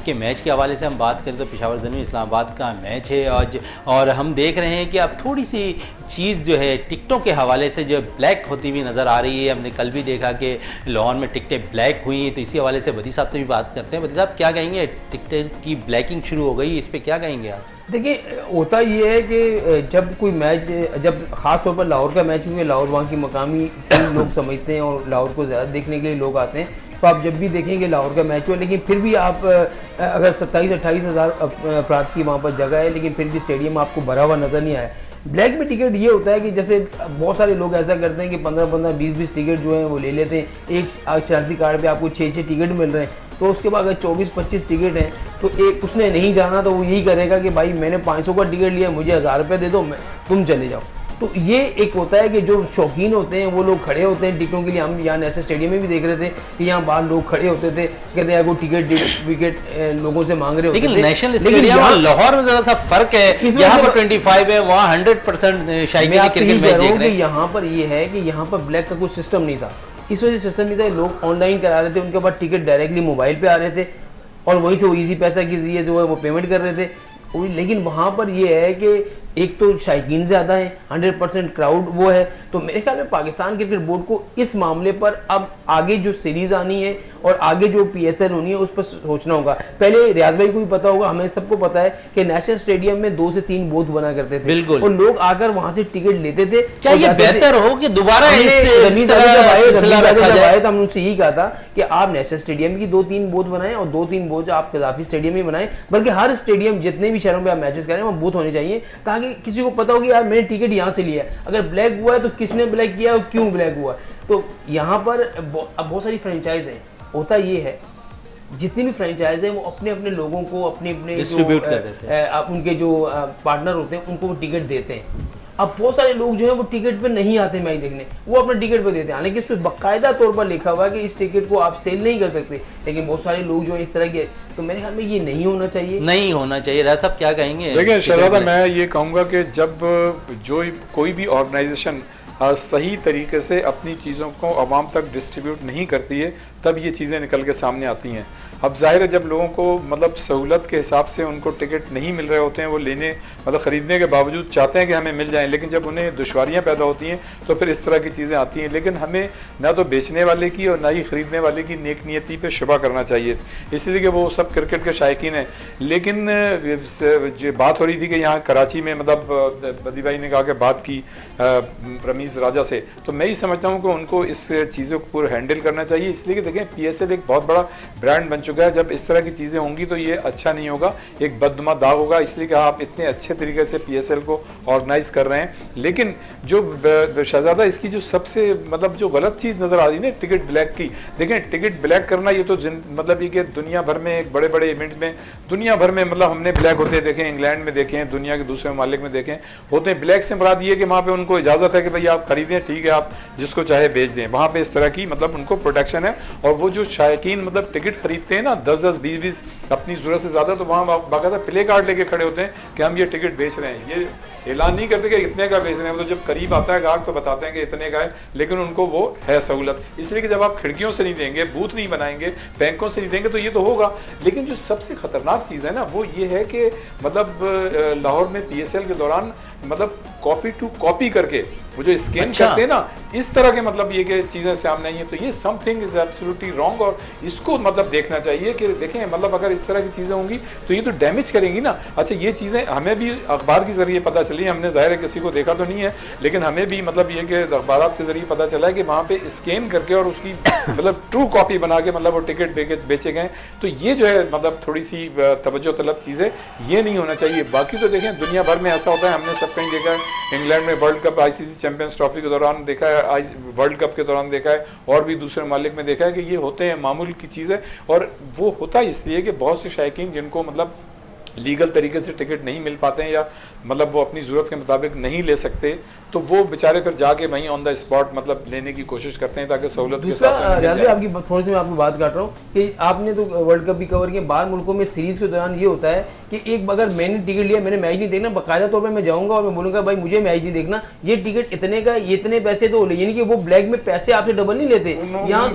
Speaker 1: के मैच के हवाले से हम बात करें तो पेशावर ज़मीन इस्लामाबाद का मैच है आज और हम देख रहे हैं कि अब थोड़ी सी चीज़ जो है टिकटों के हवाले से जो ब्लैक होती हुई नज़र आ रही है। हमने कल भी देखा कि लाहौर में टिकटें ब्लैक हुई हैं, तो इसी हवाले से बदी साहब से भी बात करते हैं। बदी साहब क्या कहेंगे, टिकटें की ब्लैकिंग शुरू हो गई, इस पर क्या कहेंगे आप?
Speaker 3: देखिए, होता ये है कि जब कोई मैच, जब ख़ास तौर पर लाहौर का मैच, क्योंकि लाहौर वहाँ की मकामी लोग समझते हैं और लाहौर को ज़्यादा देखने के लिए लोग आते हैं, तो आप जब भी देखेंगे लाहौर का मैच हुआ, लेकिन फिर भी आप अगर 27-28 हज़ार अफराद की वहाँ पर जगह है, लेकिन फिर भी स्टेडियम आपको भरा हुआ नज़र नहीं आया। ब्लैक में टिकट ये होता है कि जैसे बहुत सारे लोग ऐसा करते हैं कि 15-15, 20-20 टिकट जो हैं वो ले लेते हैं। एक शनाख्ती कार्ड पे आपको 6-6 टिकट मिल रहे हैं, तो उसके बाद अगर 24-25 टिकट हैं तो एक उसने नहीं जाना तो वो यही करेगा कि भाई मैंने 500 का टिकट लिया, मुझे 1000 रुपये दे दो, तुम चले जाओ। तो ये एक होता है कि जो शौकीन होते हैं वो लोग खड़े होते हैं टिकटों के लिए। हम यहाँ ऐसे स्टेडियम में भी देख रहे थे कि यहाँ बाहर लोग खड़े होते थे, कहते हैं वो टिकट विकेट लोगों से मांग रहे होते थे।
Speaker 1: लेकिन नेशनल स्टेडियम और लाहौर में जरा सा फर्क है, यहाँ पर 25 है, वहाँ 100% शायकीन क्रिकेट मैच देख रहे हैं।
Speaker 3: यहाँ पर ये है कि यहाँ पर ब्लैक का कोई सिस्टम नहीं था, इस वजह से सिस्टम नहीं था। लोग ऑनलाइन करा रहे थे, उनके पास टिकट डायरेक्टली मोबाइल पे आ रहे थे और वहीं से वो इजी पैसा के जरिए जो है वो पेमेंट कर रहे थे। लेकिन वहाँ पर ये है कि एक तो शायकीन ज़्यादा है, 100% क्राउड वो है। तो मेरे ख्याल में पाकिस्तान क्रिकेट बोर्ड को इस मामले पर अब आगे जो सीरीज़ आनी है और आगे जो PSL होनी है उस पर सोचना होगा। पहले रियाज भाई को भी पता होगा, हमें सबको पता है कि नेशनल स्टेडियम में 2 से 3 बूथ बना करते थे,
Speaker 1: बिल्कुल,
Speaker 3: और लोग आकर वहाँ से टिकट लेते थे।
Speaker 1: क्या ये बेहतर हो कि दोबारा
Speaker 3: हमने उनसे यही कहा था कि आप नेशनल स्टेडियम की 2-3 बूथ बनाएं और 2-3 बूथ आप कज़ाफी स्टेडियम में बनाएं, बल्कि हर स्टेडियम जितने भी शहरों में आप मैचेस करें वहाँ बूथ होने चाहिए, ताकि किसी को पता हो कि यार मैंने टिकट यहाँ से लिया है, अगर ब्लैक हुआ है तो किसने ब्लैक किया और क्यों ब्लैक हुआ। तो यहाँ पर अब बहुत सारी फ्रेंचाइज हैं, होता ये है जितनी भी फ्रेंचाइज है वो अपने अपने लोगों को अपने अपने
Speaker 1: डिस्ट्रीब्यूट कर देते हैं,
Speaker 3: उनके जो पार्टनर होते हैं उनको वो टिकट देते हैं। अब बहुत सारे लोग जो है वो टिकट पे नहीं आते मैच देखने, वो अपना टिकट पे देते हैं, हालांकि इस पर बाकायदा तौर पर लिखा हुआ है कि इस टिकट को आप सेल नहीं कर सकते, लेकिन बहुत सारे लोग जो है इस तरह के, तो मेरे ख्याल में ये नहीं होना चाहिए।
Speaker 1: नहीं होना चाहिए। राज साहब क्या कहेंगे?
Speaker 2: देखिए शहजादा, मैं ये कहूँगा कि जब जो कोई भी ऑर्गेनाइजेशन सही तरीके से अपनी चीज़ों को आवाम तक डिस्ट्रीब्यूट नहीं करती है, तब ये चीज़ें निकल के सामने आती हैं। अब जाहिर है जब लोगों को मतलब सहूलत के हिसाब से उनको टिकट नहीं मिल रहे होते हैं, वो लेने मतलब ख़रीदने के बावजूद चाहते हैं कि हमें मिल जाएं, लेकिन जब उन्हें दुश्वारियां पैदा होती हैं तो फिर इस तरह की चीज़ें आती हैं। लेकिन हमें ना तो बेचने वाले की और ना ही ख़रीदने वाले की नेक नियति पे शुबा करना चाहिए, इसलिए कि वो सब क्रिकेट के शायकीन हैं। लेकिन जो बात हो रही थी कि यहाँ कराची में मतलब बदी भाई ने कहा कि बात की रमीज़ राजा से, तो मैं ही समझता हूँ कि उनको इस चीज़ों को पूरा हैंडल करना चाहिए, इसलिए कि देखें PSL एक बहुत बड़ा ब्रांड बन चुका है। जब इस तरह की चीज़ें होंगी तो ये अच्छा नहीं होगा, एक बदनुमा दाग होगा। इसलिए कि आप इतने अच्छे तरीके से PSL को ऑर्गेनाइज कर रहे हैं, लेकिन जो शहजादा इसकी जो सबसे मतलब जो गलत चीज़ नज़र आ रही है ना टिकट ब्लैक की, देखें टिकट ब्लैक करना ये तो मतलब ये कि दुनिया भर में एक बड़े बड़े इवेंट्स में दुनिया भर में मतलब हमने ब्लैक होते देखे, इंग्लैंड में देखे हैं, दुनिया के दूसरे ममालिक में देखे होते हैं। ब्लैक से मुराद ये कि वहाँ पे उनको इजाज़त है कि भाई आप खरीदें, ठीक है, आप जिसको चाहे बेच दें, वहाँ पे इस तरह की मतलब उनको प्रोटेक्शन है। और वो जो शायकीन मतलब टिकट खरीदते हैं ना 10-10, 20-20 अपनी ज़रूरत से ज़्यादा, तो वहाँ बाकायदा प्ले कार्ड लेके खड़े होते हैं कि हम ये टिकट बेच रहे हैं। ये ऐलान नहीं करते कि इतने का बेच रहे हैं, तो जब करीब आता है ग्राहक तो बताते हैं कि इतने का है, लेकिन उनको वो है सहूलत। इसलिए कि जब आप खिड़कियों से नहीं देंगे, बूथ नहीं बनाएंगे, बैंकों से नहीं देंगे तो ये तो होगा। लेकिन जो सबसे खतरनाक चीज़ है ना वो ये है कि मतलब लाहौर में PSL के दौरान मतलब कॉपी टू कॉपी करके वो जो स्कैन करते हैं ना, इस तरह के मतलब ये कि चीज़ें सामने आई हैं, तो ये समथिंग इज एब्सोल्युटली रॉन्ग। और इसको मतलब देखना चाहिए कि देखें मतलब अगर इस तरह की चीज़ें होंगी तो ये तो डैमेज करेंगी ना। अच्छा, ये चीज़ें हमें भी अखबार के जरिए पता चली, हमने ज़ाहिर है किसी को देखा तो नहीं है, लेकिन हमें भी मतलब ये कि अखबार के जरिए पता चला है कि वहाँ पे स्कैन करके और उसकी मतलब ट्रू कॉपी बना के मतलब वो टिकट बेचे गए। तो ये जो है मतलब थोड़ी सी तवज्जो तलब चीज़ें, ये नहीं होना चाहिए। बाकी तो देखें दुनिया भर में ऐसा होता है, हमने सब कहीं देखा है, इंग्लैंड में world cup ICC champions trophy के दौरान देखा है, वर्ल्ड कप के दौरान देखा है, और भी दूसरे मालिक में देखा है कि ये होते हैं मामूल की चीज़ है। और वो होता है इसलिए कि बहुत से शायकीन जिनको मतलब लीगल तरीके से टिकट नहीं मिल पाते हैं या मतलब वो अपनी ज़रूरत के मुताबिक नहीं ले सकते, तो वो बेचारे फिर जाके वहीं ऑन द स्पॉट मतलब लेने की कोशिश करते हैं ताकि सहूलत के साथ।
Speaker 3: रियाज भाई आपकी थोड़ी सी मैं आपको बात काट रहा हूँ कि आपने तो वर्ल्ड कप भी कवर किया, बाहर मुल्कों में सीरीज के दौरान ये होता है कि एक अगर मैंने टिकट लिया, मैंने मैच नहीं देखना, बाकायदा तौर पर मैं जाऊँगा और मैं बोलूँगा भाई मुझे मैच नहीं देखना, ये टिकट इतने का, ये इतने पैसे तो, यानी कि वो ब्लैक में पैसे आपसे डबल नहीं लेते। यहाँ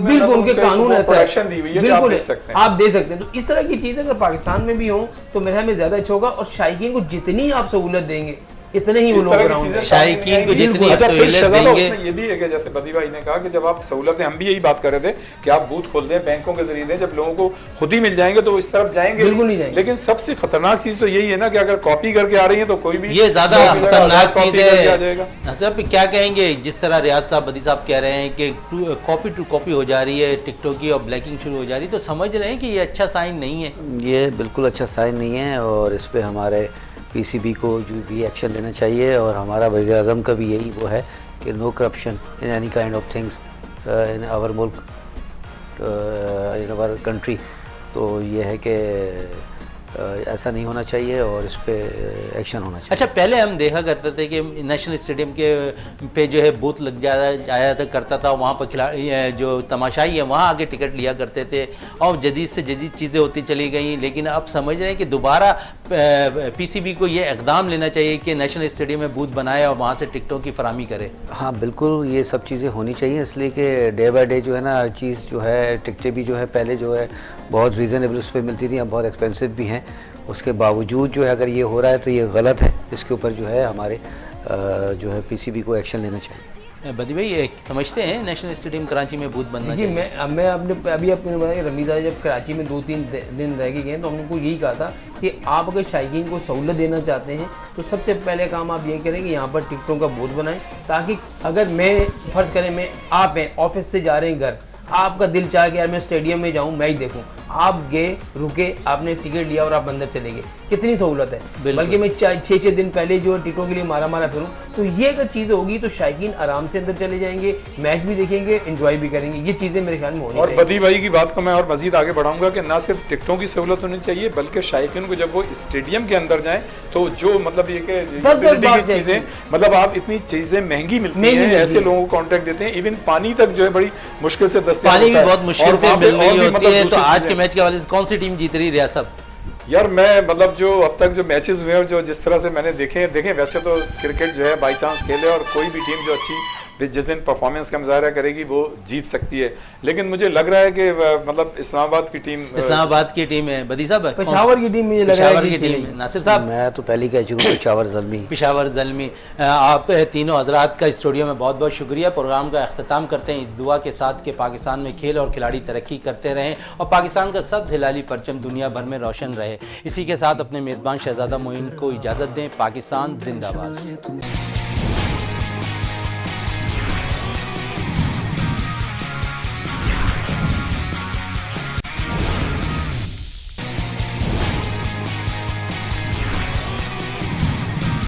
Speaker 3: बिल्कुल उनके कानून ऐसा है, बिल्कुल आप दे सकते हैं। तो इस तरह की चीज़ अगर पाकिस्तान में भी हो तो मेरे में ज़्यादा अच्छा होगा। और शायकीन को जितनी आप सहूलत देंगे इतने ही वो लोग ग्राउंड
Speaker 1: शायकीन को जितनी सहूलत देंगे।
Speaker 2: ये भी है कि जैसे बदी भाई ने कहा कि जब आप सहूलतें, हम भी यही बात कर रहे थे कि आप बूथ खोल दें, बैंकों के जरिए दें, जब लोगों को खुद ही मिल जाएंगे तो वो इस तरफ जाएंगे,
Speaker 3: बिल्कुल नहीं जाएंगे।
Speaker 2: लेकिन सबसे खतरनाक चीज तो यही है ना कि अगर कॉपी करके आ रही है तो कोई भी
Speaker 1: ये ज्यादा खतरनाक चीज है। सब क्या कहेंगे, जिस तरह रियाज साहब, बदी साहब कह रहे हैं कि कॉपी टू कॉपी हो जा रही है, टिकटॉक की और ब्लैकिंग शुरू हो जा रही है, तो समझ रहे हैं कि ये अच्छा साइन नहीं है।
Speaker 4: ये बिल्कुल अच्छा साइन नहीं है और इस पे हमारे PCB को जो भी एक्शन लेना चाहिए। और हमारा वज़ीर-ए-आज़म का भी यही वो है कि no corruption in any kind of things in our मुल्क, इन आवर कंट्री। तो ये है कि ऐसा नहीं होना चाहिए और इस पे एक्शन होना चाहिए।
Speaker 1: अच्छा, पहले हम देखा करते थे कि नेशनल स्टेडियम के पे जो है बूथ लग जाया करता था, वहाँ पर खिलाड़ी जो तमाशाई है वहाँ आके टिकट लिया करते थे और जदीद से जदीद चीज़ें होती चली गई। लेकिन अब समझ रहे हैं कि दोबारा PCB को ये इक़दाम लेना चाहिए कि नेशनल स्टेडियम में बूथ बनाए और वहाँ से टिकटों की फराहमी करे।
Speaker 4: हाँ बिल्कुल, ये सब चीज़ें होनी चाहिए, इसलिए कि डे बाय डे जो है ना हर चीज़ जो है, टिकटें भी जो है पहले जो है बहुत रीज़नेबल उस पर मिलती थी, अब बहुत एक्सपेंसिव भी हैं। उसके बावजूद जो है अगर ये हो रहा है तो ये गलत है, इसके ऊपर जो है हमारे जो है PCB को एक्शन लेना चाहिए।
Speaker 1: बदी भाई समझते हैं नेशनल स्टेडियम कराची में बूथ बनना चाहिए?
Speaker 3: मैं आपने आपने बताया रमीज़ा जब कराची में 2-3 दिन रह के गए तो हमने उनको यही कहा था कि आप अगर शायकीन को सहूलत देना चाहते हैं तो सबसे पहले काम आप ये करें कि यहाँ पर टिकटों का बूथ बनाएं, ताकि अगर मैं फ़र्ज़ करें मैं आप हैं ऑफिस से जा रहे हैं घर, आपका दिल चाहे कि यार मैं स्टेडियम में जाऊँ मैच देखूँ, आप गए, रुके, आपने टिकट लिया और आप अंदर चले गए, कितनी सहूलत है।
Speaker 1: बिल्कुल।
Speaker 3: बल्कि मैं 6-6 दिन पहले जो टिकटों के लिए मारा फिरूं, तो ये अगर चीज़ें होगी तो शायकीन आराम से अंदर चले जाएंगे, मैच भी देखेंगे, एंजॉय भी करेंगे। ये चीज़ें मेरे ख्याल में होनी
Speaker 2: और
Speaker 3: चाहिए।
Speaker 2: बदी भाई की बात को मैं और मजीद आगे बढ़ाऊंगा कि ना सिर्फ टिकटों की सहूलत होनी चाहिए, बल्कि शायकीन को जब वो स्टेडियम के अंदर जाएं तो जो मतलब ये कि utility की चीजें, मतलब आप इतनी चीजें महंगी मिलती हैं, ऐसे लोगों को कॉन्ट्रैक्ट देते हैं, इवन पानी तक जो है बड़ी मुश्किल से दस्तयाब
Speaker 1: पानी भी
Speaker 2: होता है।
Speaker 1: बहुत मुश्किल
Speaker 2: और
Speaker 1: से
Speaker 2: वहाँ पे
Speaker 1: मिल रही
Speaker 2: और भी
Speaker 1: होती
Speaker 2: मतलब
Speaker 1: है। तो
Speaker 2: दूसरी
Speaker 1: आज के
Speaker 2: चीजें-
Speaker 1: मैच के हवाले से कौन सी टीम जीत रही रिया साहब?
Speaker 2: यार मैं मतलब जो अब तक जो मैचेस हुए और जो जिस तरह से मैंने देखे वैसे तो क्रिकेट जो है बाई चांस खेल है और कोई भी टीम जो अच्छी जिस दिन परफॉर्मेंस का मुजाहरा करेगी वो जीत सकती है, लेकिन मुझे लग रहा है कि मतलब इस्लामाबाद की टीम
Speaker 1: इस्लामाबाद की टीम है, बदी साहब
Speaker 3: पेशावर की टीम मुझे लग रहा
Speaker 1: पेशावर
Speaker 3: है
Speaker 1: की
Speaker 3: कि
Speaker 1: टीम
Speaker 3: खेलेगी।
Speaker 1: है। नासिर साहब,
Speaker 4: मैं तो पहले कह चुका हूँ पेशावर ज़ल्मी।
Speaker 1: पेशावर ज़ल्मी, आप तीनों हजरात का स्टूडियो में बहुत बहुत शुक्रिया। प्रोग्राम का अख्ताम करते हैं इस दुआ के साथ कि पाकिस्तान में खेल और खिलाड़ी तरक्की करते रहें और पाकिस्तान का सब्ज़ हिलाली परचम दुनिया भर में रोशन रहे। इसी के साथ अपने मेज़बान शहजादा मोइन को इजाज़त दें। पाकिस्तान जिंदाबाद।